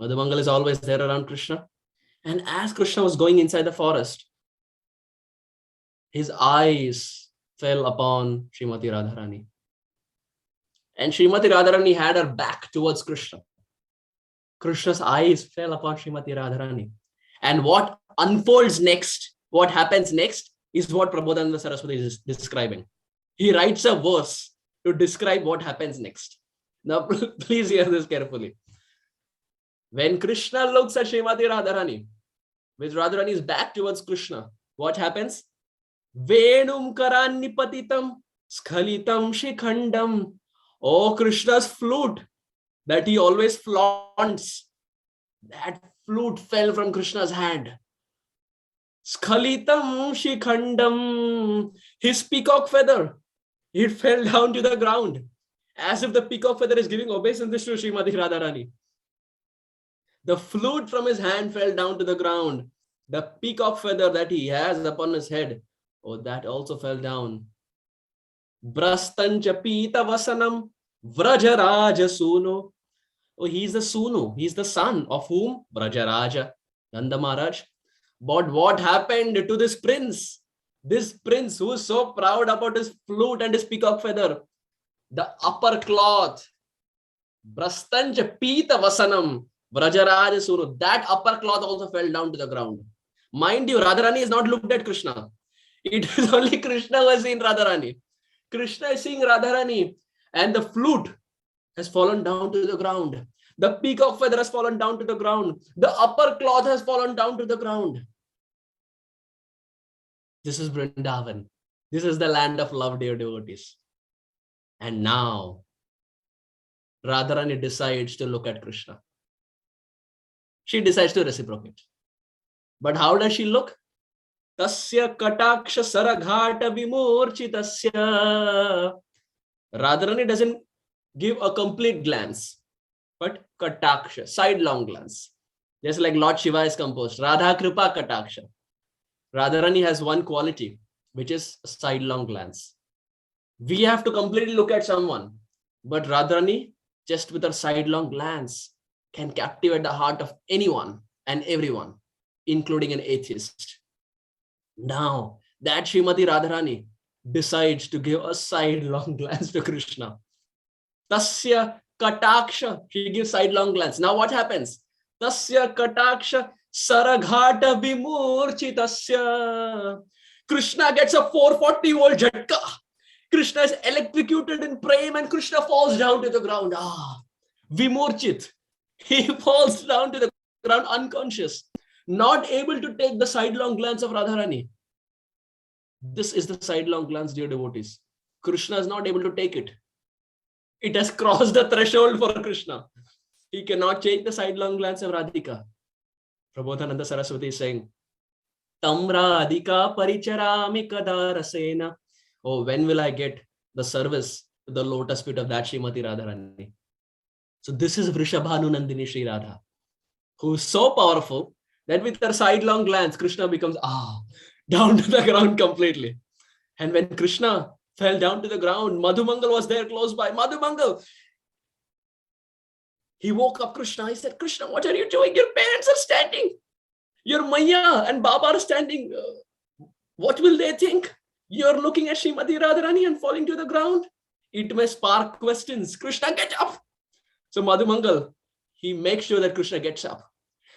Madhumangal is always there around Krishna. And as Krishna was going inside the forest, his eyes fell upon Srimati Radharani. And Srimati Radharani had her back towards Krishna. Krishna's eyes fell upon Srimati Radharani. And what unfolds next, what happens next, is what Prabodhananda Saraswati is describing. He writes a verse to describe what happens next. Now, please hear this carefully. When Krishna looks at Srimati Radharani, with Radharani's back towards Krishna, what happens? Venum karanni patitam Skhalitam Shikhandam. Oh, Krishna's flute that he always flaunts, that flute fell from Krishna's hand. Skhalitam Shikhandam. His peacock feather, it fell down to the ground, as if the peacock feather is giving obeisance to Srimati Radharani. The flute from his hand fell down to the ground. The peacock feather that he has upon his head, oh, that also fell down. Brastancha Pita Vasanam Vrajaraja Suno. Oh, he's the Sunu. He's the son of whom? Vrajaraja, Nanda Maharaj. But what happened to this prince? This prince who is so proud about his flute and his peacock feather. The upper cloth. Brastancha Pita Vasanam Vrajaraja Sunu. That upper cloth also fell down to the ground. Mind you, Radharani is not looked at Krishna. It is only Krishna who has seen Radharani. Krishna is seeing Radharani, and the flute has fallen down to the ground. The peacock feather has fallen down to the ground. The upper cloth has fallen down to the ground. This is Vrindavan. This is the land of love, dear devotees. And now, Radharani decides to look at Krishna. She decides to reciprocate. But how does she look? Tasya Kataksha Saraghata Vimurchitasya. Radharani doesn't give a complete glance, but Kataksha, sidelong glance. Just like Lord Shiva is composed. Radha Kripa Kataksha. Radharani has one quality, which is a sidelong glance. We have to completely look at someone, but Radharani, just with her sidelong glance, can captivate the heart of anyone and everyone, including an atheist. Now, that Srimati Radharani decides to give a sidelong glance to Krishna. Tasya kataksha. She gives sidelong glance. Now what happens? Tasya kataksha saraghata vimurchitasya. Krishna gets a 440-volt jhatka. Krishna is electrocuted in prema and Krishna falls down to the ground. Vimurchit. He falls down to the ground unconscious, not able to take the sidelong glance of Radharani. This is the sidelong glance, dear devotees. Krishna is not able to take it. It has crossed the threshold for Krishna. He cannot take the sidelong glance of Radhika. Prabodhananda Saraswati is saying, Tam Radhika paricharami kadarasena. Oh, when will I get the service to the lotus feet of that Srimati Radharani? So this is Vrishabhanu Nandini Sri Radha, who is so powerful that with her sidelong glance, Krishna becomes down to the ground completely. And when Krishna fell down to the ground, Madhumangal was there close by. Madhumangal, he woke up Krishna. He said, Krishna, what are you doing? Your parents are standing. Your Maya and Baba are standing. What will they think? You're looking at Srimati Radharani and falling to the ground. It may spark questions. Krishna, get up. So Madhumangal, he makes sure that Krishna gets up.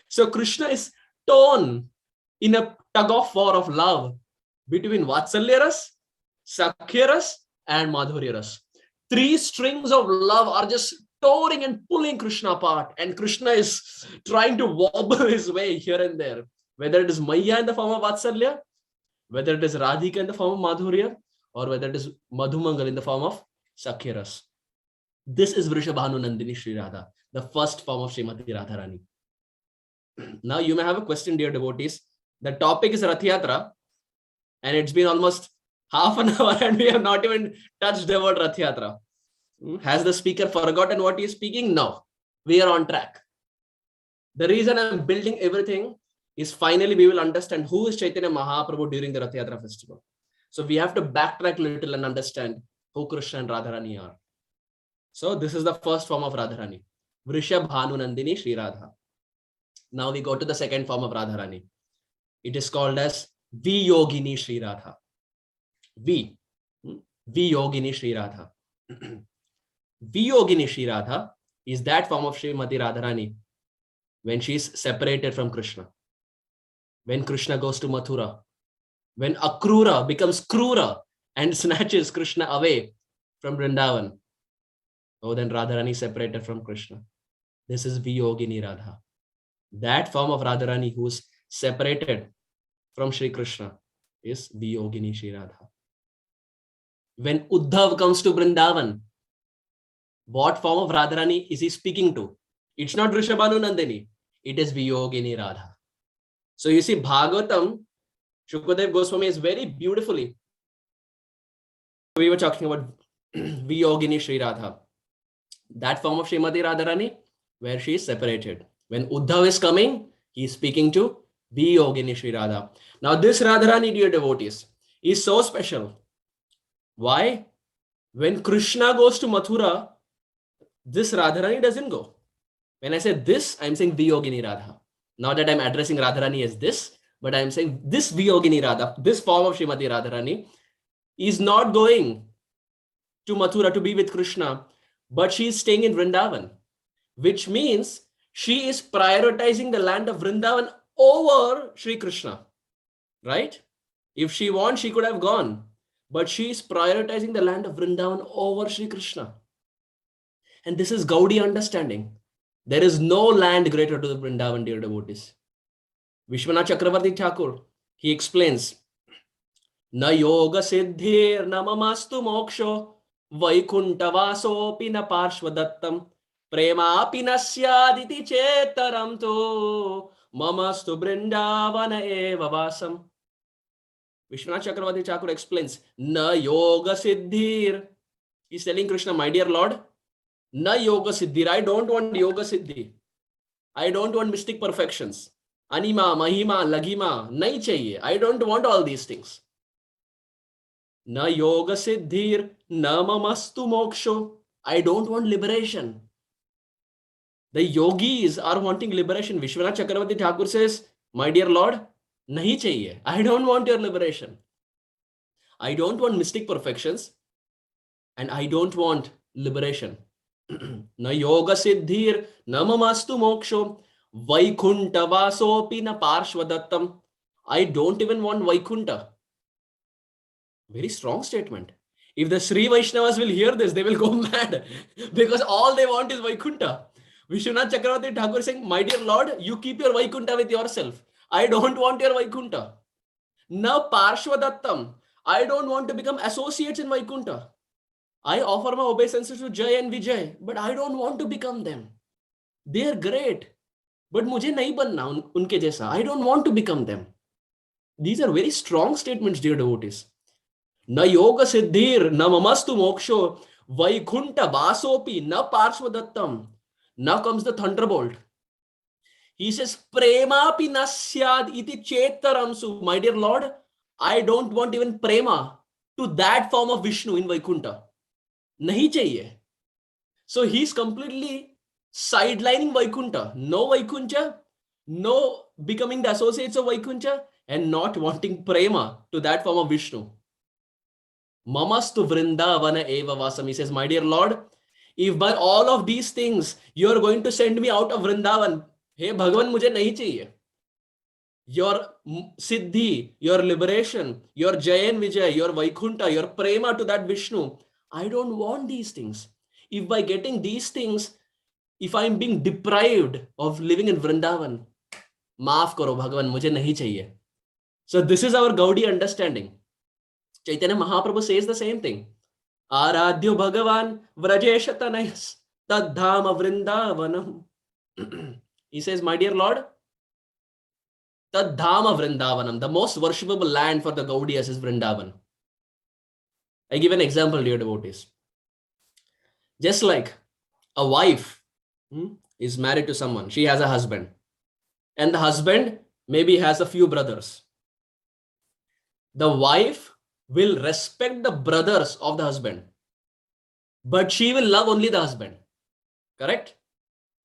So Krishna is torn in a tug of war of love between Vatsalyaras, Sakhyaras, and Madhuryaras. 3 strings of love are just tearing and pulling Krishna apart, and Krishna is trying to wobble his way here and there, whether it is Maya in the form of Vatsalya, whether it is Radhika in the form of Madhurya, or whether it is Madhumangal in the form of Sakhyaras. This is Vrishabhanu Nandini Sri Radha, the first form of Srimati Radharani. Now you may have a question, dear devotees. The topic is Ratha Yatra, and it's been almost half an hour and we have not even touched the word Ratha Yatra. Has the speaker forgotten what he is speaking? No, we are on track. The reason I'm building everything is finally we will understand who is Chaitanya Mahaprabhu during the Ratha Yatra festival. So we have to backtrack a little and understand who Krishna and Radharani are. So this is the first form of Radharani, Vrishabhanu Nandini Sri Radha. Now we go to the second form of Radharani. It is called as Viyogini Sri Radha. Viyogini Sri Radha. Viyogini Sri Radha is that form of Srimati Radharani when she is separated from Krishna. When Krishna goes to Mathura, when Akrura becomes Krura and snatches Krishna away from Vrindavan, then Radharani is separated from Krishna. This is Viyogini Radha. That form of Radharani who is separated from Sri Krishna is Viyogini Sri Radha. When Uddhav comes to Vrindavan, what form of Radharani is he speaking to? It's not Vrishabhanu Nandini. It is Viyogini Radha. So you see, Bhagavatam, Shukadev Goswami is very beautifully. We were talking about Viyogini Sri Radha. That form of Srimati Radharani where she is separated. When Uddhav is coming, he is speaking to Viyogini Sri Radha. Now this Radharani, dear devotees, is so special. Why? When Krishna goes to Mathura, this Radharani doesn't go. When I say this, I'm saying Viyogini Radha. Not that I'm addressing Radharani as this, but I'm saying this Viyogini Radha, this form of Srimati Radharani is not going to Mathura to be with Krishna, but she is staying in Vrindavan, which means she is prioritizing the land of Vrindavan over Sri Krishna, right? If she wants, she could have gone, but she is prioritizing the land of Vrindavan over Sri Krishna. And this is Gaudiya understanding. There is no land greater to the Vrindavan, dear devotees. Vishwanath Chakravarti Thakur, he explains, Na yoga siddhir na mamastu moksho Vaikuntavasopi na parshvadattam Premapi nasyaditi chetaram to Mamastu Brindavana eva vasam. Vishwanath Chakravarti Thakur explains, Na yoga siddhir. He's telling Krishna, my dear Lord, Na yoga siddhir. I don't want yoga siddhi. I don't want mystic perfections. Anima, mahima, laghima, nahi chahiye. I don't want all these things. Na yoga siddhir, na mamastu moksho. I don't want liberation. The yogis are wanting liberation. Vishwanath Chakravarti Thakur says, my dear Lord, nahi chahiye. I don't want your liberation. I don't want mystic perfections and I don't want liberation. Na yoga siddhir na mamastu moksho Vaikunta vasopi na parshvadattam. I don't even want Vaikunta. Very strong statement. If the Sri Vaishnavas will hear this, they will go mad because all they want is Vaikunta. Vishwanath Chakravarti Thakur saying, my dear Lord, you keep your Vaikunta with yourself. I don't want your Vaikunta. Now Parshvadattam. I don't want to become associates in Vaikunta. I offer my obeisances to Jay and Vijay, but I don't want to become them. They are great, but मुझे नहीं बनना उनके जैसा. I don't want to become them. These are very strong statements, dear devotees. Na yoga siddhir, na mamastu moksho, vaikunta vasopi, na parshvadattam. Now comes the thunderbolt. He says, prema pi nasyad iti chetaramsu. My dear Lord, I don't want even prema to that form of Vishnu in Vaikunta. Nahi chahiye. So he's completely sidelining Vaikunta. No Vaikunta, no becoming the associates of Vaikunta, and not wanting prema to that form of Vishnu. Mamastu vrindavana eva vasam. He says, my dear Lord, if by all of these things you are going to send me out of Vrindavan, hey Bhagavan, mujhe nahi chahiye. Your siddhi, your liberation, your Jayan Vijay, your Vaikunta, your prema to that Vishnu, I don't want these things. If by getting these things, if I'm being deprived of living in Vrindavan, maaf karo Bhagavan, mujhe nahi chahiye. So this is our Gaudi understanding. Chaitanya Mahaprabhu says the same thing. Aradhyo Bhagavan Vrajeshatanayas Tadhama Vrindavanam. He says, my dear Lord, Tadhama Vrindavanam, the most worshipable land for the Gaudiyas is Vrindavan. I give an example, dear devotees. Just like a wife is married to someone, she has a husband, and the husband maybe has a few brothers. The wife will respect the brothers of the husband, but she will love only the husband. Correct?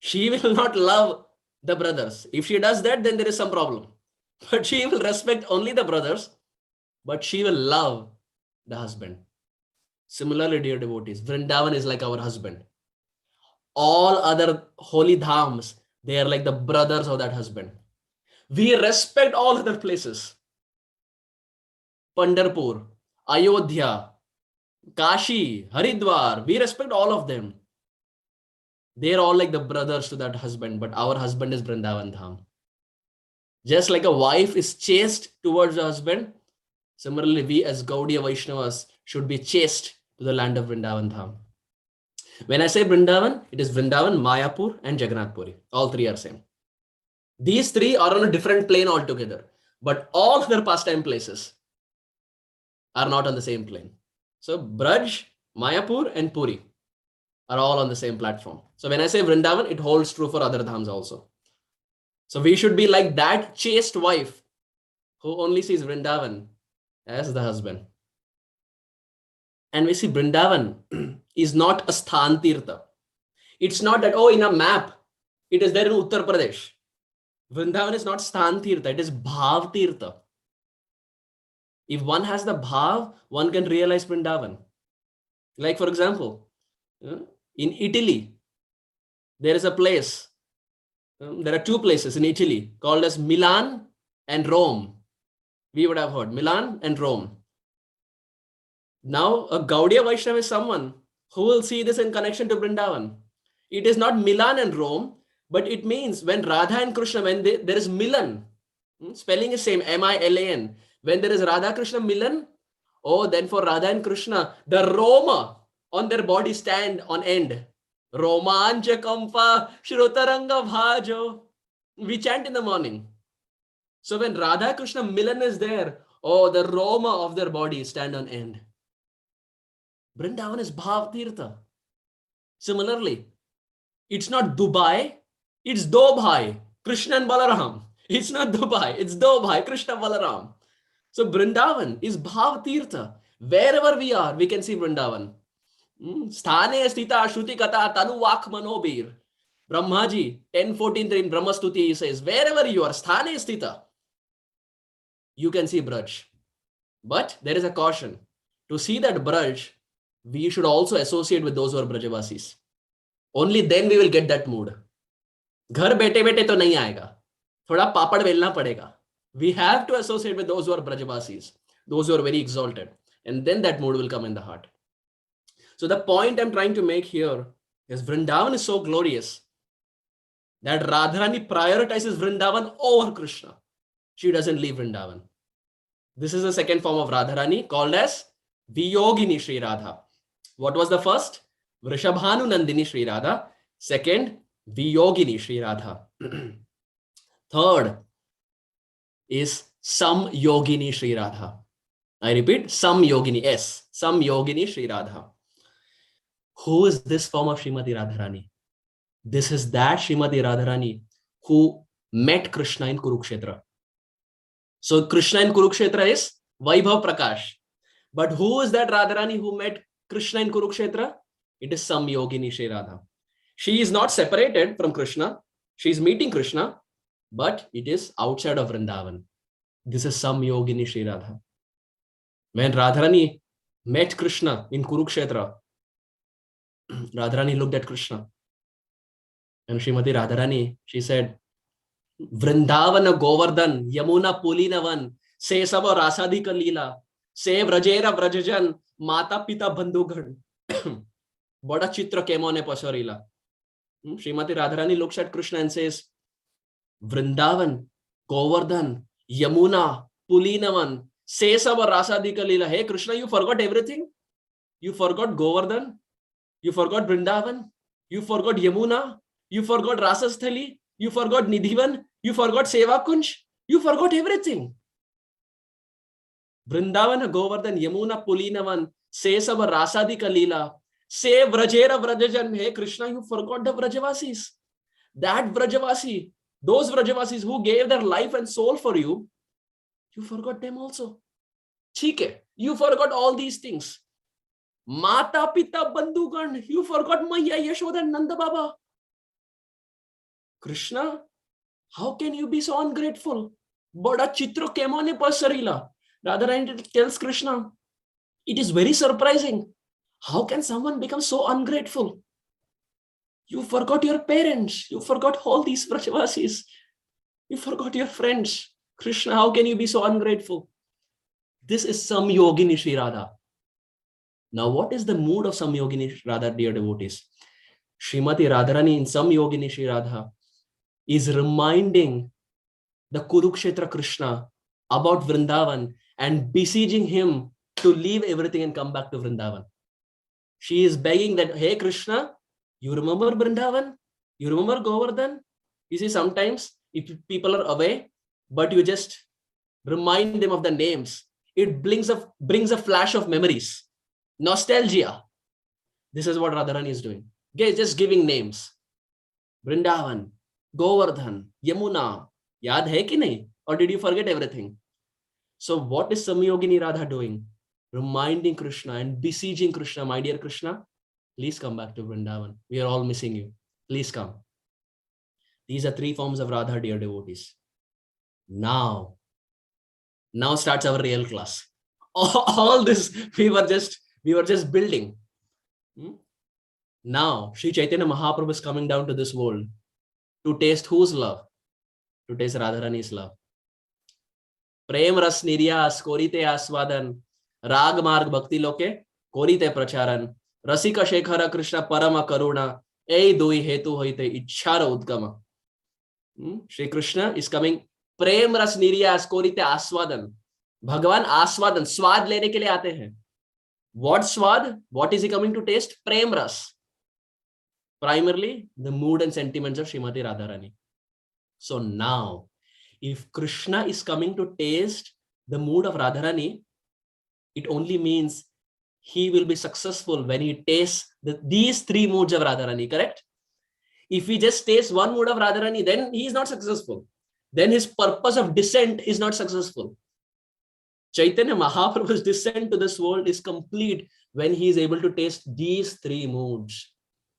She will not love the brothers. If she does that, then there is some problem. But she will respect only the brothers, but she will love the husband. Similarly, dear devotees, Vrindavan is like our husband. All other holy dhams, they are like the brothers of that husband. We respect all other places. Pandharpur, Ayodhya, Kashi, Haridwar, we respect all of them. They're all like the brothers to that husband, but our husband is Vrindavan Dham. Just like a wife is chaste towards the husband, similarly, we as Gaudiya Vaishnavas should be chaste to the land of Vrindavan Dham. When I say Vrindavan, it is Vrindavan, Mayapur, and Jagannath Puri. All three are same. These three are on a different plane altogether, but all other pastime places are not on the same plane. So Braj, Mayapur, and Puri are all on the same platform. So when I say Vrindavan, it holds true for other dhams also. So we should be like that chaste wife who only sees Vrindavan as the husband. And we see Vrindavan is not a Sthan Tirtha. It's not that, oh, in a map, it is there in Uttar Pradesh. Vrindavan is not Sthan Tirtha, it is Bhav Tirtha. If one has the Bhav, one can realize Vrindavan. Like, for example, in Italy, there is a place. There are two places in Italy called as Milan and Rome. We would have heard Milan and Rome. Now, a Gaudiya Vaishnava is someone who will see this in connection to Vrindavan. It is not Milan and Rome, but it means when Radha and Krishna, when there is Milan, spelling is same, M-I-L-A-N. When there is Radha Krishna Milan, oh, then for Radha and Krishna, the Roma on their body stand on end. Romanja Kampa Shrutaranga Bhajo. We chant in the morning. So when Radha Krishna Milan is there, oh, the Roma of their body stand on end. Vrindavan is Bhav Tirtha. Similarly, it's not Dubai, it's Dobhai, Krishna and Balaram. It's not Dubai, it's Dobhai, Krishna Balaram. So Vrindavan is Bhav Tirtha. Wherever we are, we can see Vrindavan. Sthane stita shruti kata tanu vak manobir. Brahmaji, 10:14 in Brahmastuti, he says, wherever you are, sthane stita, you can see Braj. But there is a caution. To see that Braj, we should also associate with those who are Brajavasis. Only then we will get that mood. घर बैठे बैठे तो नहीं आएगा, थोड़ा पापड़ बेलना पड़ेगा. We have to associate with those who are Brajavasis, those who are very exalted, and then that mood will come in the heart. So the point I'm trying to make here is Vrindavan is so glorious that Radharani prioritizes Vrindavan over Krishna. She doesn't leave Vrindavan. This is the second form of Radharani called as Viyogini Sri Radha. What was the first? Vrishabhanu Nandini Sri Radha. Second, Viyogini Sri Radha. Third is Sam Yogini Sri Radha. I repeat, Sam Yogini. Yes, Sam Yogini Sri Radha. Who is this form of Srimati Radharani? This is that Srimati Radharani who met Krishna in Kurukshetra. So Krishna in Kurukshetra is Vaibhav Prakash. But who is that Radharani who met Krishna in Kurukshetra? It is Sam Yogini Sri Radha. She is not separated from Krishna. She is meeting Krishna, but it is outside of Vrindavan. This is Sam Yogini Sri Radha. When Radharani met Krishna in Kurukshetra, Radharani looked at Krishna. And Srimati Radharani, she said, Vrindavana Govardhan, Yamuna Pulinavan, se sabo rasadhika leela, se vrajera vrajajan, mata pita bandhugan. Bada chitra kemone pasarila. Srimati Radharani looks at Krishna and says, Vrindavan, Govardhan, Yamuna, Pulinavan, se sabo rasadhika leela. Hey Krishna, you forgot everything? You forgot Govardhan? You forgot Vrindavan? You forgot Yamuna? You forgot Rasasthali? You forgot Nidhivan? You forgot Seva Kunj? You forgot everything. Vrindavan, Govardhan, Yamuna, Pulinavan, Se Saba Rasadika Leela, Se Vrajera Vrajajan. Hey Krishna, you forgot the Vrajavasis. That Vrajavasi, those Vrajavasis who gave their life and soul for you, you forgot them also. Chike, you forgot all these things. Mata Pita Bandhugan, you forgot Maya Yashoda and Nanda Baba. Krishna, how can you be so ungrateful? Bada chitro kemone pasarila. Radharani tells Krishna, it is very surprising. How can someone become so ungrateful? You forgot your parents. You forgot all these Vrajavasis. You forgot your friends. Krishna, how can you be so ungrateful? This is Sam Yogini Sri Radha. Now, what is the mood of Sam Yogini Radha, dear devotees? Srimati Radharani in Sam Yogini Sri Radha is reminding the Kurukshetra Krishna about Vrindavan and besieging him to leave everything and come back to Vrindavan. She is begging that, hey Krishna, you remember Vrindavan? You remember Govardhan? You see, sometimes if people are away, but you just remind them of the names, it brings a flash of memories, nostalgia. This is what Radharani is doing. Just giving names. Vrindavan, Govardhan, Yamuna. Yaad hai ki nahi? Or did you forget everything? So what is Samyogini Radha doing? Reminding Krishna and besieging Krishna. My dear Krishna, please come back to Vrindavan. We are all missing you. Please come. These are three forms of Radha, dear devotees. Now starts our real class. All this we were just building. Now Sri Chaitanya Mahaprabhu is coming down to this world to taste whose love? To taste Radharani's love. Prem ras niryas korite aswadan, rag marg bhakti loke korite pracharan, rasika shekhara Krishna parama karuna, ei doi hetu hoite ichhara udgama. Shri Krishna is coming. Prem ras niryas korite aswadan. Bhagavan aswadan, swad lene ke liye aate hain. What swad? What is he coming to taste? Prem ras. Primarily the mood and sentiments of Srimati Radharani. So now, if Krishna is coming to taste the mood of Radharani, it only means he will be successful when he tastes these three moods of Radharani, correct? If he just tastes one mood of Radharani, then he is not successful. Then his purpose of descent is not successful. Chaitanya Mahaprabhu's descent to this world is complete when he is able to taste these three moods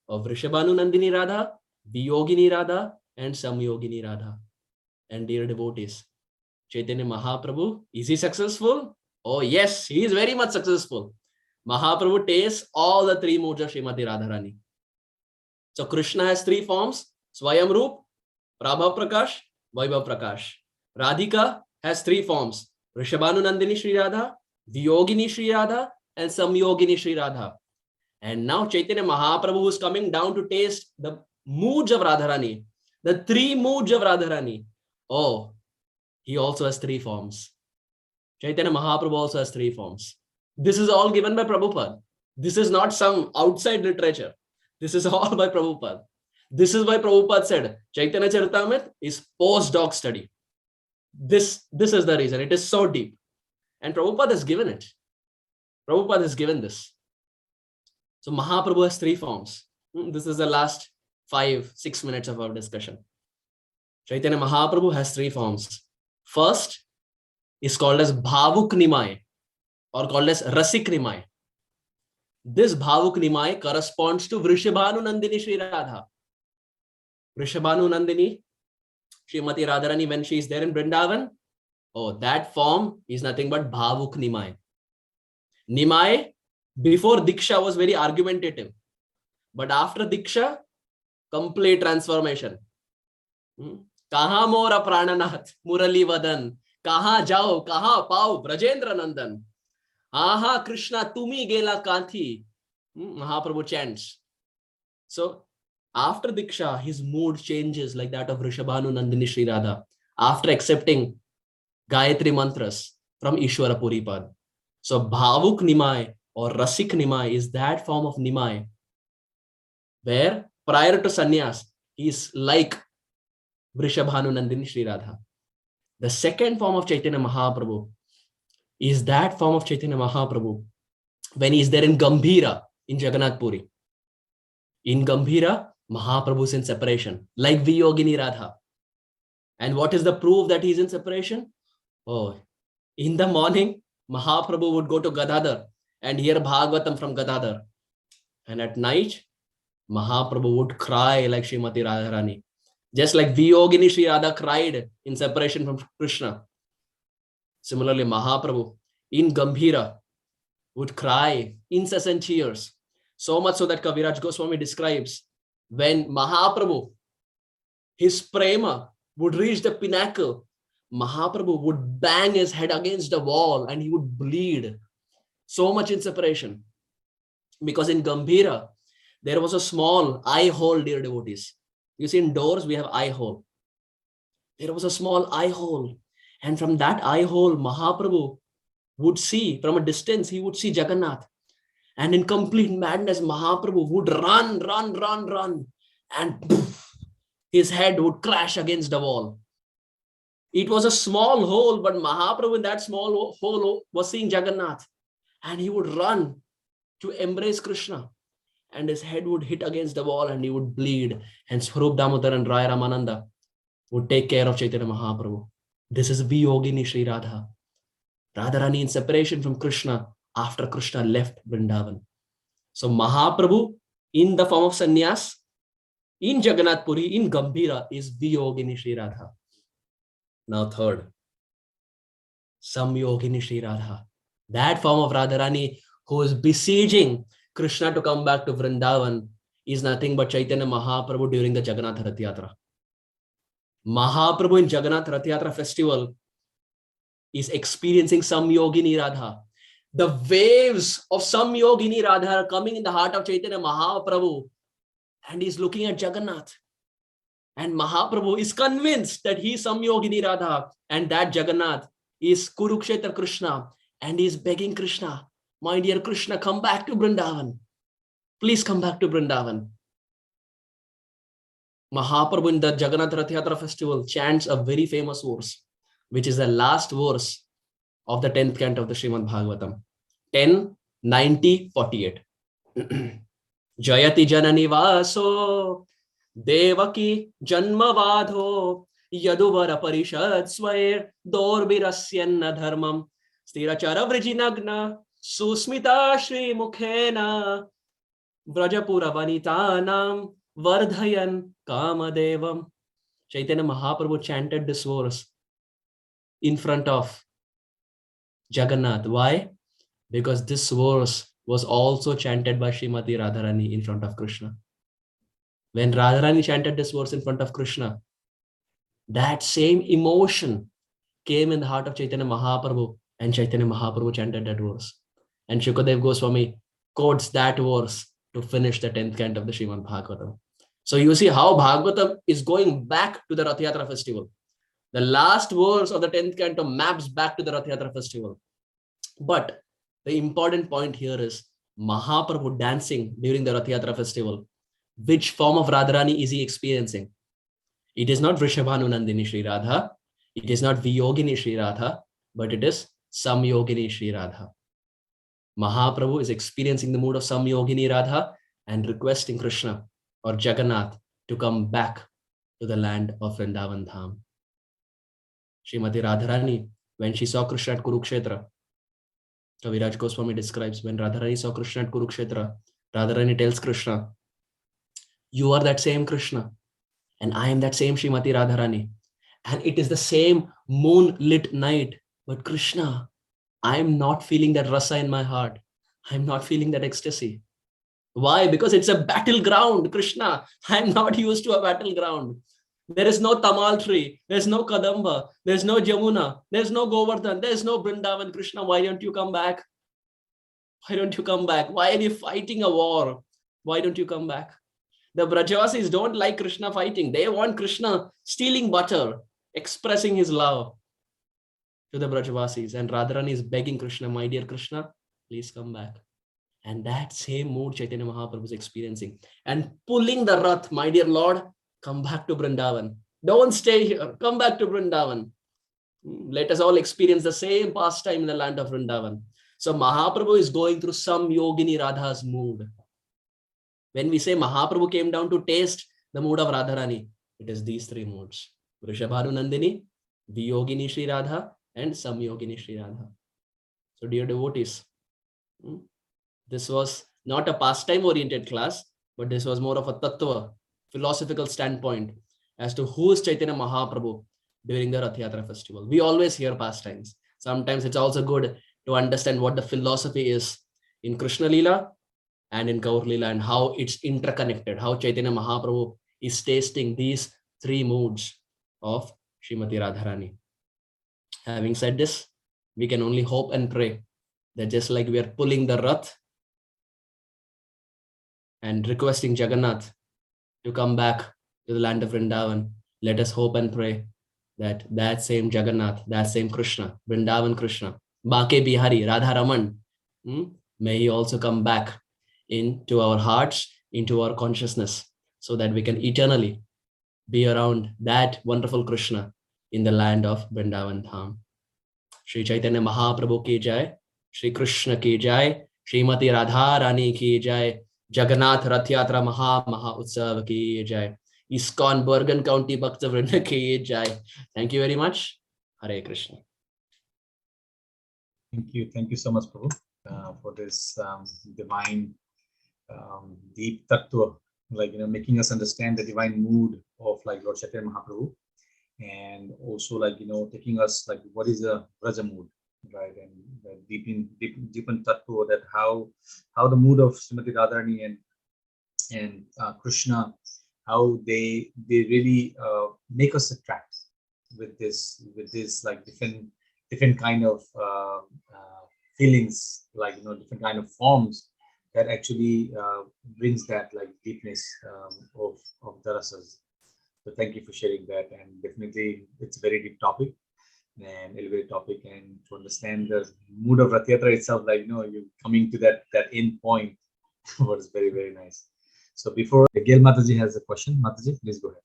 of Vrishabhanu Nandini Radha, Viyogini Radha, and Samyogini Radha. And dear devotees, Chaitanya Mahaprabhu, is he successful? Oh yes, he is very much successful. Mahaprabhu tastes all the three moods of Srimati Radharani. So Krishna has three forms: Swayam Roop, Prabhav Prakash, Vaibhav Prakash. Radhika has three forms: Rishabhanu Nandini Sri Radha, Vyogini Sri Radha, and Samyogini Sri Radha. And now Chaitanya Mahaprabhu is coming down to taste the moods of Radharani, the three moods of Radharani. Oh, he also has three forms. Chaitanya Mahaprabhu also has three forms. This is all given by Prabhupada. This is not some outside literature. This is all by Prabhupada. This is why Prabhupada said Chaitanya Charitamrita is postdoc study. This is the reason. It is so deep. And Prabhupada has given it. Prabhupada has given this. So Mahaprabhu has three forms. This is the last 5-6 minutes of our discussion. Chaitanya Mahaprabhu has three forms. First is called as Bhavuk Nimai, or called as Rasik Nimai. This Bhavuk Nimai corresponds to Vrishabhanu Nandini Sri Radha. Vrishabhanu Nandini, Srimati Radharani, when she is there in Vrindavan, oh, that form is nothing but Bhavuk Nimai. Nimai, before Diksha, was very argumentative. But after Diksha, complete transformation. Kaha mora prananath, Murali Vadan, kaha jao, kaha pao, Brajendra Nandan. Aha Krishna, tumi gela kanthi. Mahaprabhu chants. So after Diksha, his mood changes like that of Rishabhanu Nandini Sri Radha after accepting Gayatri mantras from Ishwara Puripad. So Bhavuk Nimai or Rasik Nimai is that form of Nimai where prior to sannyas, he is like Vrishabhanu Nandini Sri Radha. The second form of Chaitanya Mahaprabhu is that form of Chaitanya Mahaprabhu when he is there in Gambhira in Jagannath Puri. In Gambhira, Mahaprabhu is in separation, like Viyogini Radha. And what is the proof that he is in separation? Oh, in the morning, Mahaprabhu would go to Gadadhar and hear Bhagavatam from Gadadhar. And at night, Mahaprabhu would cry like Srimati Radharani. Just like Viyogini Sri Radha cried in separation from Krishna. Similarly, Mahaprabhu in Gambhira would cry incessant tears. So much so that Kaviraj Goswami describes when Mahaprabhu, his prema would reach the pinnacle, Mahaprabhu would bang his head against the wall and he would bleed. So much in separation. Because in Gambhira, there was a small eye hole, dear devotees. You see, in doors, we have eye hole. There was a small eye hole. And from that eye hole, Mahaprabhu would see, from a distance, he would see Jagannath. And in complete madness, Mahaprabhu would run. And poof, his head would crash against the wall. It was a small hole, but Mahaprabhu in that small hole was seeing Jagannath. And he would run to embrace Krishna. And his head would hit against the wall and he would bleed. And Swarup Damodar and Raya Ramananda would take care of Chaitanya Mahaprabhu. This is Viyogini Sri Radha. Radharani in separation from Krishna after Krishna left Vrindavan. So Mahaprabhu in the form of sannyas, in Jagannath Puri, in Gambhira is Viyogini Sri Radha. Now third, Samyogini Sri Radha. That form of Radharani who is besieging Krishna to come back to Vrindavan is nothing but Chaitanya Mahaprabhu during the Jagannath Ratha Yatra. Mahaprabhu in Jagannath Ratha Yatra festival is experiencing Samyogini Radha. The waves of Samyogini Radha are coming in the heart of Chaitanya Mahaprabhu and he's looking at Jagannath. And Mahaprabhu is convinced that he is Samyogini Radha and that Jagannath is Kurukshetra Krishna and he is begging Krishna, my dear Krishna, come back to Vrindavan. Please come back to Vrindavan. Mahaprabhu in the Jagannath Ratha Yatra festival chants a very famous verse, which is the last verse of the 10th canto of the Srimad Bhagavatam. 10, 90, 48. Jayati Janani Vaso Devaki Janmavadho Yaduvara Parishad Swair Dorbirasyanna Dharmam Stirachara Vrijinagna Susmita Shri Mukhena Vrajapura Vanitanam Vardhayan Kamadevam. Chaitanya Mahaprabhu chanted this verse in front of Jagannath. Why? Because this verse was also chanted by Srimati Radharani in front of Krishna. When Radharani chanted this verse in front of Krishna, that same emotion came in the heart of Chaitanya Mahaprabhu, and Chaitanya Mahaprabhu chanted that verse. And Shukadev Goswami quotes that verse to finish the 10th canto of the Srimad Bhagavatam. So you see how Bhagavatam is going back to the Ratha Yatra festival. The last verse of the 10th canto maps back to the Ratha Yatra festival. But the important point here is Mahaprabhu dancing during the Ratha Yatra festival. Which form of Radharani is he experiencing? It is not Vrishabhanu Nandini Sri Radha. It is not Viyogini Sri Radha, but it is Samyogini Sri Radha. Mahaprabhu is experiencing the mood of Samyogini Radha and requesting Krishna or Jagannath to come back to the land of Vrindavan Dham. Srimati Radharani, when she saw Krishna at Kurukshetra, Kaviraj Goswami describes, when Radharani saw Krishna at Kurukshetra, Radharani tells Krishna, you are that same Krishna, and I am that same Srimati Radharani. And it is the same moonlit night. But Krishna, I am not feeling that rasa in my heart. I'm not feeling that ecstasy. Why? Because it's a battleground, Krishna. I'm not used to a battleground. There is no Tamal tree. There's no Kadamba. There's no Jamuna. There's no Govardhan. There's no Vrindavan. Krishna, why don't you come back? Why don't you come back? Why are you fighting a war? Why don't you come back? The Brajavasis don't like Krishna fighting. They want Krishna stealing butter, expressing his love to the Brajavasis. And Radharani is begging Krishna, my dear Krishna, please come back. And that same mood Chaitanya Mahaprabhu is experiencing. And pulling the Rath, my dear Lord, come back to Vrindavan. Don't stay here. Come back to Vrindavan. Let us all experience the same pastime in the land of Vrindavan. So Mahaprabhu is going through some Yogini Radha's mood. When we say Mahaprabhu came down to taste the mood of Radharani, it is these three moods: Vrishabhanu Nandini, Viyogini Sri Radha, and Samyogini Sri Radha. So dear devotees, this was not a pastime oriented class, but this was more of a tattva, philosophical standpoint as to who is Chaitanya Mahaprabhu during the Ratha Yatra festival. We always hear pastimes. Sometimes it's also good to understand what the philosophy is in Krishna Leela and in Gaur Leela, and how it's interconnected, how Chaitanya Mahaprabhu is tasting these three moods of Srimati Radharani. Having said this, we can only hope and pray that just like we are pulling the Rath and requesting Jagannath to come back to the land of Vrindavan, let us hope and pray that that same Jagannath, that same Krishna, Vrindavan Krishna, Bake Bihari, Radha Raman, may he also come back into our hearts, into our consciousness, so that we can eternally be around that wonderful Krishna in the land of Vrindavan Dham. Shri Chaitanya Mahaprabhu ki jai, Shri Krishna ki jai, Srimati Radharani ki jai, Jagannath Rath Yatra Maha Utsav ki jai, ISKCON Bergen County Bhakta Vrinda ki jai. Thank you very much. Hare Krishna. Thank you so much, Prabhu, for this divine, deep tattva, making us understand the divine mood of Lord Chaitanya Mahaprabhu, and also taking us what is the Braja mood, right? And deepen tattva, that how the mood of Srimati Radharani and Krishna, how they really make us attract with this different kind of feelings, different kind of forms that actually brings that deepness of the rasas. So thank you for sharing that, and definitely it's a very deep topic and elevated topic, and to understand the mood of Ratha Yatra itself, you're coming to that end point was very, very nice. So before Gail Mataji has a question, Mataji, please go ahead.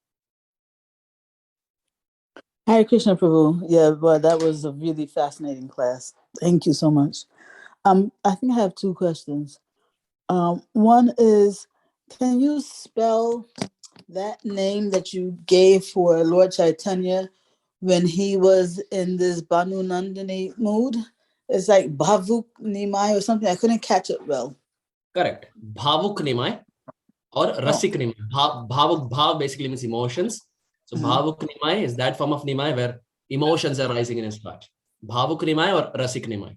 Hare Krishna Prabhu. Yeah, well, that was a really fascinating class. Thank you so much. I think I have two questions. One is, can you spell that name that you gave for Lord Chaitanya when he was in this Banu Nandini mood? It's like Bhavuk Nimai or something. I couldn't catch it well. Correct. Bhavuk Nimai or Rasik Nimai. Bhavuk Bhav basically means emotions. So Bhavuk Nimai is that form of Nimai where emotions are rising in his heart. Bhavuk Nimai or Rasik Nimai.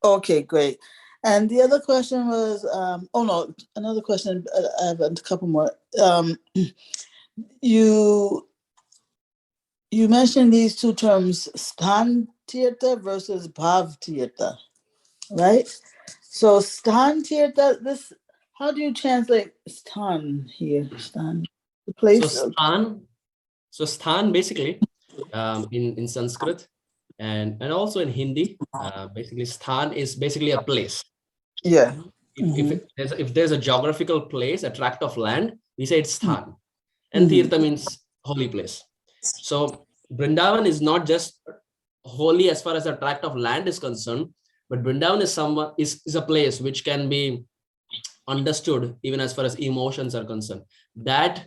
Okay, great. And the other question was, oh no, another question. I have a couple more. You mentioned these two terms, Stan Tirtha versus Bhav Tirtha, right? So Stan Tirtha, this, how do you translate Stan here? Stan, the place. So Sthan basically in Sanskrit and also in Hindi, basically Sthan is basically a place. Yeah. If there's a geographical place, a tract of land, we say it's Sthan. And Mhm. Tirtha means holy place. So Vrindavan is not just holy as far as a tract of land is concerned, but Vrindavan is a place which can be understood even as far as emotions are concerned. That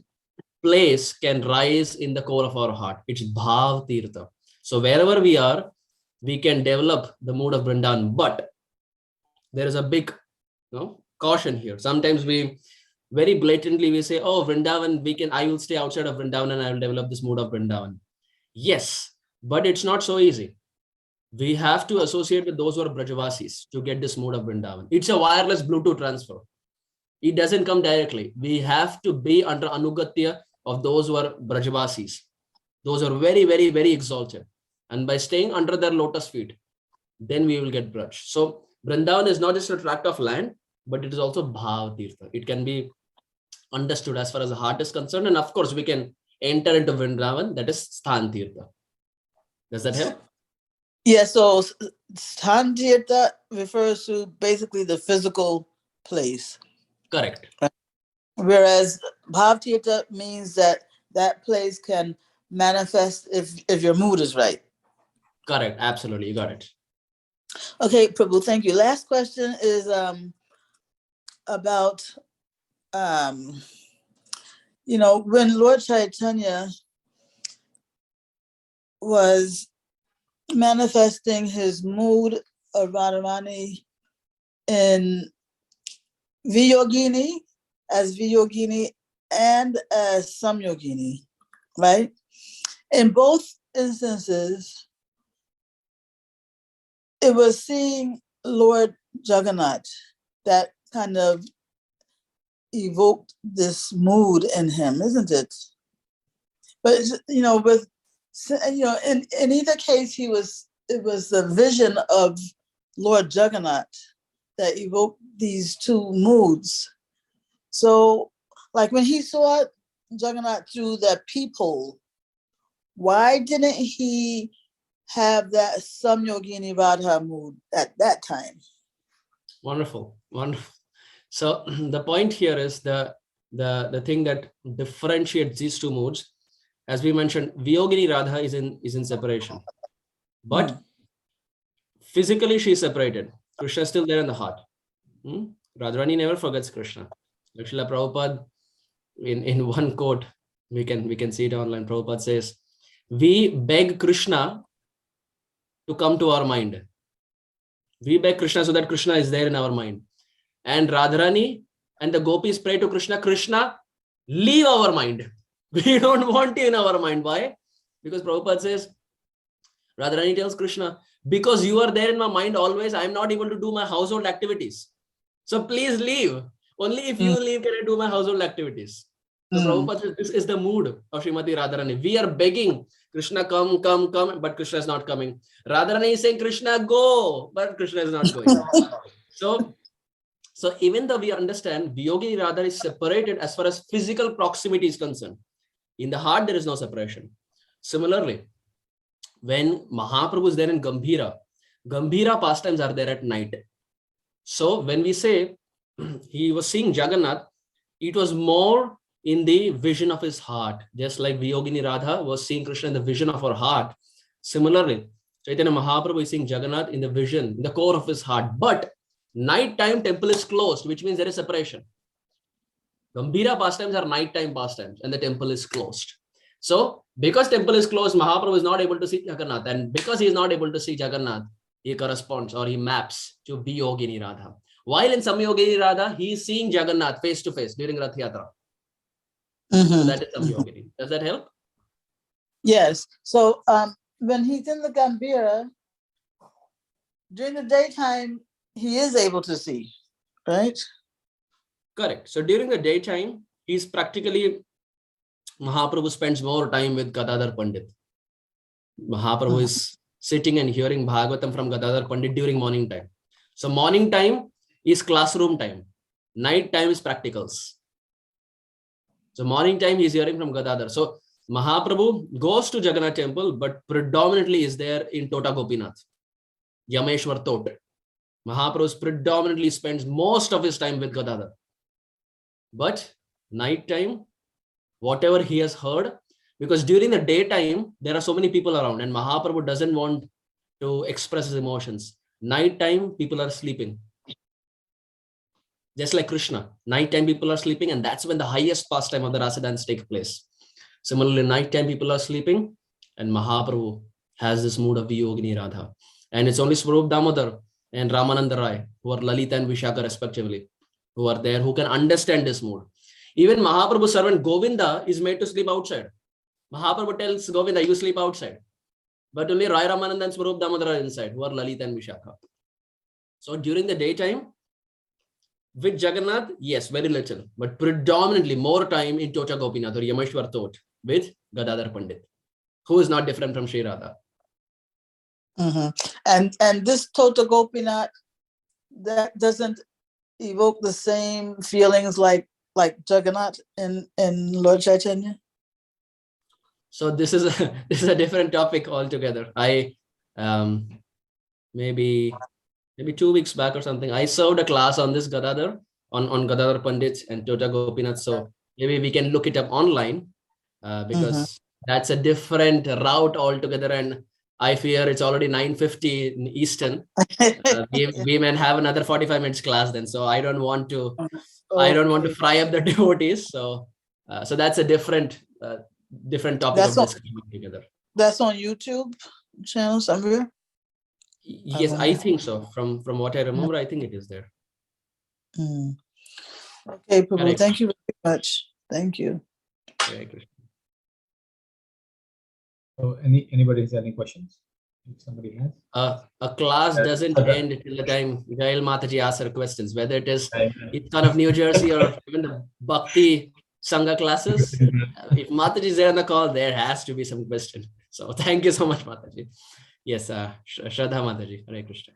place can rise in the core of our heart. It's Bhav Tirtha. So wherever we are, we can develop the mood of Vrindavan. But there is a big caution here. Sometimes we very blatantly we say, oh, Vrindavan, I will stay outside of Vrindavan and I will develop this mood of Vrindavan. Yes, but it's not so easy. We have to associate with those who are Brajavasis to get this mood of Vrindavan. It's a wireless Bluetooth transfer. It doesn't come directly. We have to be under Anugatya of those who are Brajavasis. Those are very, very, very exalted. And by staying under their lotus feet, then we will get Braj. So Vrindavan is not just a tract of land, but it is also Bhav Tirtha. It can be understood as far as the heart is concerned. And of course, we can enter into Vrindavan, that is Sthan Tirtha. Does that help? Yeah, so Stan Tirtha refers to basically the physical place. Correct. Whereas Bhav Tirtha means that place can manifest if your mood is right. Correct. Absolutely. You got it. Okay, Prabhu, thank you. Last question is about when Lord Chaitanya was manifesting his mood of Radharani in Viyogini, as Viyogini and as Samyogini, right? In both instances, it was seeing Lord Jagannath that kind of evoked this mood in him, isn't it? But with in either case, it was the vision of Lord Jagannath that evoked these two moods. So, like when he saw Jagannath through that peephole, why didn't he have that Samyogini Radha mood at that time? Wonderful, wonderful. So the point here is the thing that differentiates these two moods. As we mentioned, Viyogini Radha is in separation, but physically she is separated. Krishna is still there in the heart. Radharani never forgets Krishna. Srila Prabhupada, in one quote, we can see it online. Prabhupada says, "We beg Krishna to come to our mind. We beg Krishna so that Krishna is there in our mind." And Radharani and the gopis pray to Krishna, "Krishna, leave our mind. We don't want you in our mind." Why? Because Prabhupada says, Radharani tells Krishna, "Because you are there in my mind always, I am not able to do my household activities. So please leave. Only if you leave can I do my household activities." So Prabhupada says, this is the mood of Srimati Radharani. We are begging Krishna, come, but Krishna is not coming. Radharani is saying, "Krishna, go," but Krishna is not going. So even though we understand Viyogini Radha is separated as far as physical proximity is concerned, in the heart there is no separation. Similarly, when Mahaprabhu is there in Gambhira pastimes are there at night. So when we say he was seeing Jagannath, it was more in the vision of his heart, just like Viyogini Radha was seeing Krishna in the vision of her heart. Similarly, Chaitanya Mahaprabhu is seeing Jagannath in the vision, in the core of his heart. But nighttime temple is closed, which means there is separation. Gambhira pastimes are nighttime pastimes and the temple is closed. So because temple is closed, Mahaprabhu is not able to see Jagannath. And because he is not able to see Jagannath, he corresponds or he maps to Viyogini Radha. While in Samyogini Radha, he is seeing Jagannath face to face during Ratha Yatra. So that is Samyogini. Does that help? Yes. So when he's in the Gambhira, during the daytime, he is able to see, right? Correct. So during the daytime, he's practically, Mahaprabhu spends more time with Gadadhar Pandit. Mahaprabhu is sitting and hearing Bhagavatam from Gadadhar Pandit during morning time. So morning time is classroom time. Night time is practicals. So morning time he's hearing from Gadadhar. So Mahaprabhu goes to Jagannath temple, but predominantly is there in Tota Gopinath, Yameshwar Tot. Mahaprabhu predominantly spends most of his time with Gadadhar. But night time, whatever he has heard, because during the daytime, there are so many people around and Mahaprabhu doesn't want to express his emotions. Night time, people are sleeping. Just like Krishna, nighttime people are sleeping, and that's when the highest pastime of the rasa dance take place. Similarly, nighttime people are sleeping, and Mahaprabhu has this mood of Viyogini Radha. And it's only Swarup Damodar and Ramananda Rai, who are Lalita and Vishaka respectively, who are there, who can understand this mood. Even Mahaprabhu's servant Govinda is made to sleep outside. Mahaprabhu tells Govinda, you sleep outside. But only Rai Ramananda and Swarup Damodar are inside, who are Lalita and Vishaka. So during the daytime, with Jagannath, yes, very little, but predominantly more time in Tota Gopinath or Yameshwar Tot with Gadadhar Pandit, who is not different from Sri Radha. And this Tota Gopinath, that doesn't evoke the same feelings like Jagannath in Lord Chaitanya? So this is a different topic altogether. I maybe 2 weeks back or something, I served a class on this Gadadhar, on Gadadhar Pandit and Tota Gopinath. So maybe we can look it up online because that's a different route altogether. And I fear it's already 9:50 in Eastern. We may have another 45 minutes class then. So I don't want to, fry up the devotees. So that's a different topic of discussion together. That's on YouTube channel somewhere? Yes, I think so. From what I remember, I think it is there. Okay, Prabhu, thank you very much. Thank you. Very good. So anybody has any questions? If somebody has. A class doesn't end till the time Gail Mataji asks her questions, whether it is ISKCON of New Jersey or even the Bhakti Sangha classes. If Mataji is there on the call, there has to be some question. So thank you so much, Mataji. Yes, Shraddha Mataji. Hare Krishna.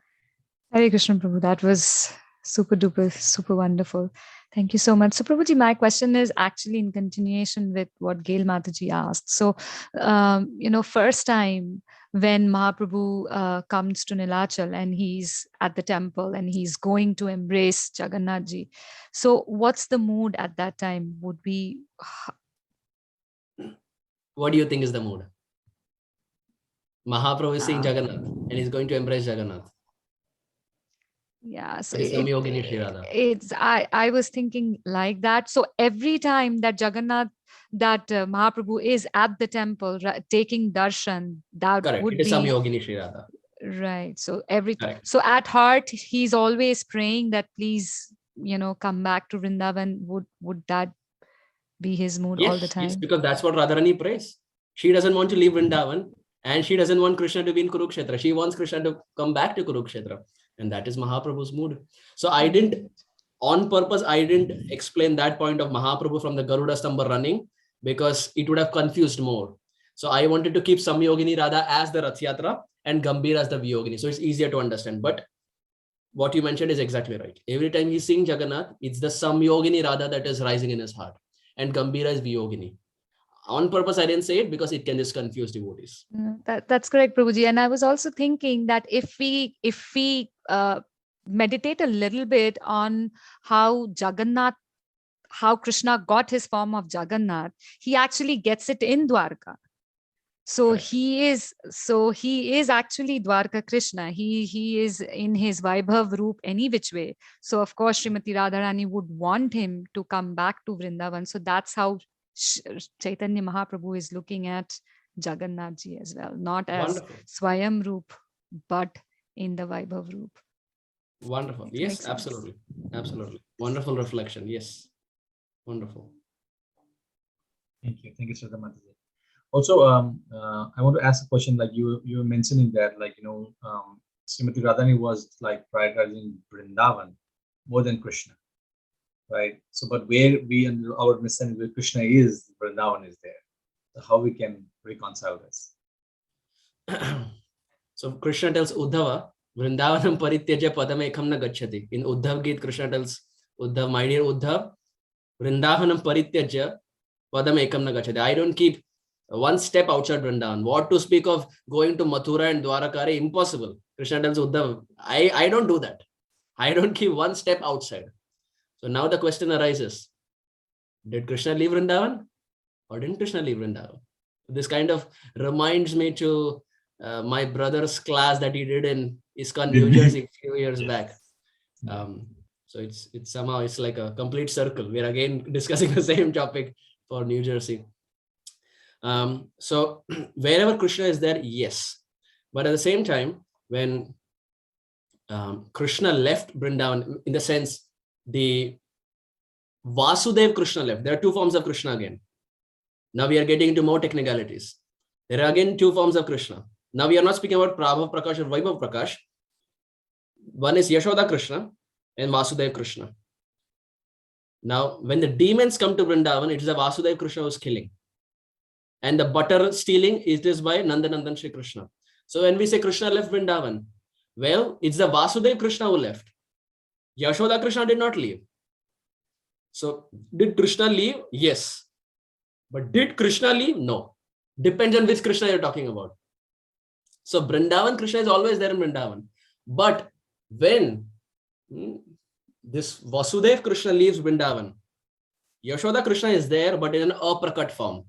Hare Krishna, Prabhu. That was super duper, super wonderful. Thank you so much. So, Prabhuji, my question is actually in continuation with what Gail Mataji asked. So, first time when Mahaprabhu comes to Nilachal and he's at the temple and he's going to embrace Jagannathji. So, what's the mood at that time? Would be. What do you think is the mood? Mahaprabhu is seeing Jagannath and he's going to embrace Jagannath. Yeah, so it's I was thinking like that. So every time that Jagannath, that Mahaprabhu is at the temple taking darshan, that correct. would it is be Samyogini Sri Radha. Right. So so at heart he's always praying that please, come back to Vrindavan. Would that be his mood all the time? Yes, because that's what Radharani prays. She doesn't want to leave Vrindavan and she doesn't want Krishna to be in Kurukshetra. She wants Krishna to come back to Kurukshetra. And that is Mahaprabhu's mood. So I didn't, on purpose, I didn't explain that point of Mahaprabhu from the Garuda Stamba running because it would have confused more. So I wanted to keep Samyogini Radha as the Ratha Yatra and Gambhir as the Viyogini. So it's easier to understand. But what you mentioned is exactly right. Every time he's seeing Jagannath, it's the Samyogini Radha that is rising in his heart. And Gambhira is Viyogini. On purpose, I didn't say it because it can just confuse devotees. That's correct, Prabhuji. And I was also thinking that if we meditate a little bit on how Krishna got his form of Jagannath, he actually gets it in Dwarka. So correct. he is actually Dwarka Krishna. He is in his Vaibhav Roop any which way. So of course, Srimati Radharani would want him to come back to Vrindavan. So that's how Chaitanya Mahaprabhu is looking at Jagannathji as well, not as Swayam Roop, but in the Vaibhav Roop. Wonderful. Yes, absolutely. Absolutely. Wonderful reflection. Yes. Wonderful. Thank you. Thank you, Shraddha Mataji. Also, I want to ask a question, like you were mentioning that, Srimati Radharani was like prioritizing Vrindavan more than Krishna, right? So, but where we and our understanding where Krishna is, Vrindavan is there. So how we can reconcile this? So Krishna tells Uddhava, Vrindavanam parityaja padam ekam na gacchati. In Uddhav Geet, Krishna tells Uddhav, my dear Uddhav, Vrindavanam parityaja padam ekam na gacchati. I don't keep one step outside Vrindavan. What to speak of going to Mathura and Dwaraka? Impossible. Krishna tells Uddhav, I don't do that. I don't keep one step outside. So now the question arises, did Krishna leave Vrindavan or didn't Krishna leave Vrindavan? This kind of reminds me to my brother's class that he did in ISKCON, New Jersey a few years back. So it's somehow it's like a complete circle. We're again discussing the same topic for New Jersey. So wherever Krishna is there, yes. But at the same time, when Krishna left Vrindavan, in the sense the Vasudev Krishna left, there are two forms of Krishna again. Now we are getting into more technicalities. There are again two forms of Krishna. Now we are not speaking about Prabhav Prakash or Vaibhav Prakash. One is Yashoda Krishna and Vasudev Krishna. Now, when the demons come to Vrindavan, it is a Vasudev Krishna who is killing. And the butter stealing, it is by Nandanandan Shri Krishna. So when we say Krishna left Vrindavan, well, it's the Vasudev Krishna who left. Yashoda Krishna did not leave. So did Krishna leave? Yes. But did Krishna leave? No. Depends on which Krishna you're talking about. So Vrindavan Krishna is always there in Vrindavan. But when this Vasudev Krishna leaves Vrindavan, Yashoda Krishna is there, but in an aprakat form.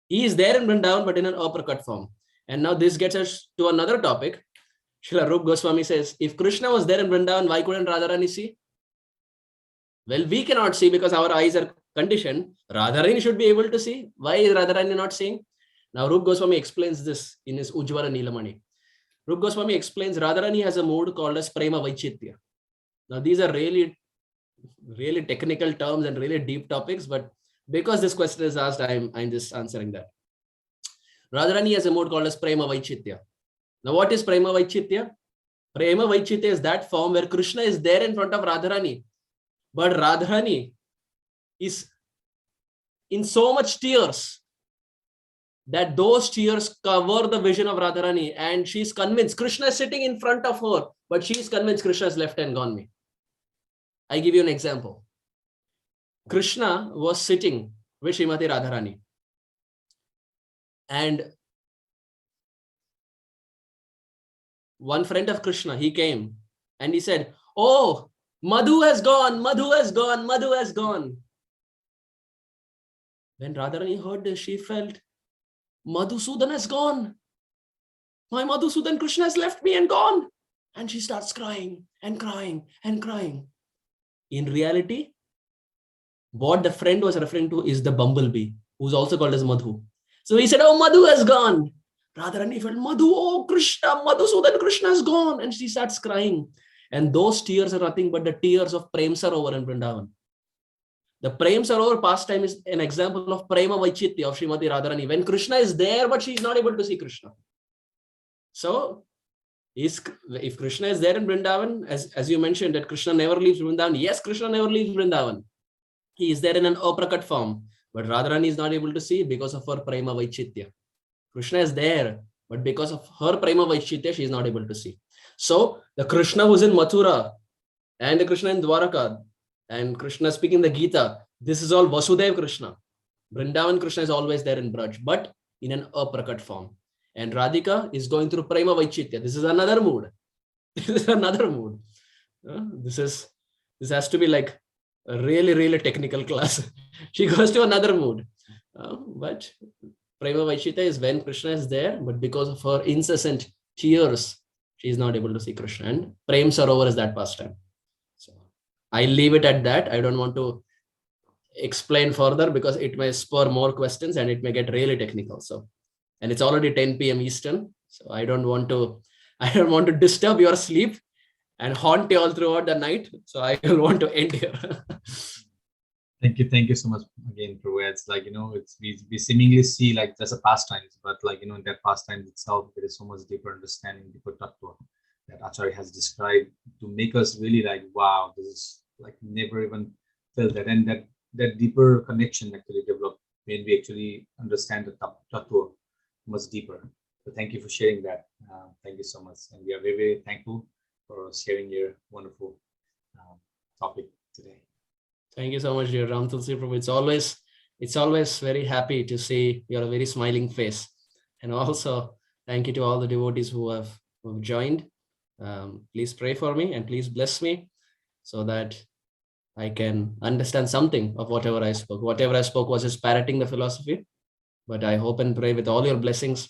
He is there in Vrindavan, but in an aprakat form. And now this gets us to another topic. Srila Rup Goswami says, if Krishna was there in Vrindavan, why couldn't Radharani see? Well, we cannot see because our eyes are conditioned. Radharani should be able to see. Why is Radharani not seeing? Now, Rup Goswami explains this in his Ujjvala Nilamani. Rup Goswami explains Radharani has a mood called as Prema Vaichitya. Now, these are really technical terms and really deep topics, but because this question is asked, I'm just answering that. Radharani has a mood called as Prema Vaichitya. Now, what is Prema Vaichitya? Prema Vaichitya is that form where Krishna is there in front of Radharani, but Radharani is in so much tears that those tears cover the vision of Radharani, and she's convinced Krishna is sitting in front of her, but she's convinced Krishna has left and gone me. I give you an example. Krishna was sitting with Srimati Radharani, and one friend of Krishna, he came and he said, oh, Madhu has gone, Madhu has gone, Madhu has gone. When Radharani heard this, she felt, Madhusudan has gone. My Madhusudan, Krishna has left me and gone. And she starts crying and crying and crying. In reality, what the friend was referring to is the bumblebee, who's also called as Madhu. So he said, oh, Madhu has gone. Radharani felt, Madhu, oh, Krishna, Madhusudan, Krishna has gone. And she starts crying. And those tears are nothing but the tears of Prem Sarovar in Vrindavan. The Prem Sarovar pastime is an example of Prema Vaichitya of Srimati Radharani. When Krishna is there, but she is not able to see Krishna. So, if Krishna is there in Vrindavan, as you mentioned, that Krishna never leaves Vrindavan. Yes, Krishna never leaves Vrindavan. He is there in an aprakat form. But Radharani is not able to see because of her Prema Vaichitya. Krishna is there, but because of her Prema Vaichitya, she is not able to see. So, the Krishna who's in Mathura and the Krishna in Dwaraka and Krishna speaking the Gita, this is all Vasudev Krishna. Vrindavan Krishna is always there in Braj, but in an aprakat form. And Radhika is going through Prema Vaichitya. This is another mood. This is another mood. This has to be like a really, really technical class. She goes to another mood. But Prema Vaichitya is when Krishna is there, but because of her incessant tears, she is not able to see Krishna. And Prem Sarovar is that pastime. So I leave it at that. I don't want to explain further because it may spur more questions and it may get really technical. So, and it's already 10 p.m. Eastern. So I don't want to disturb your sleep and haunt you all throughout the night. So I will want to end here. Thank you so much again, Prabhu. It's like, we seemingly see like there's a pastime, but like, in that pastime itself, there is so much deeper understanding, deeper tattva. that Acharya has described to make us really like, wow, this is like never even felt that, and that deeper connection actually developed when we actually understand the tattva much deeper. So thank you for sharing that. Thank you so much, and we are very, very thankful for sharing your wonderful topic today. Thank you so much, dear Ram Tulsi Prabhu. It's always very happy to see your very smiling face. And also, thank you to all the devotees who have joined. Please pray for me and please bless me so that I can understand something of whatever I spoke. Whatever I spoke was just parroting the philosophy, but I hope and pray with all your blessings,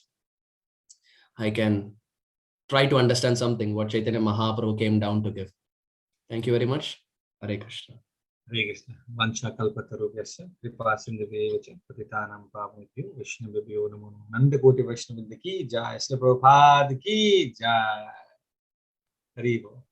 I can try to understand something what Chaitanya Mahaprabhu came down to give. Thank you very much. Hare Krishna. Hare Krishna. Vancha kalpatarubhyasya kripa sindhubhyo cha patitanam pavanebhyo vaishnavabhyo namo namo. Nanda Koti Vaishnavindra ki jai. Srila Prabhupada ki jai. Hare Bol.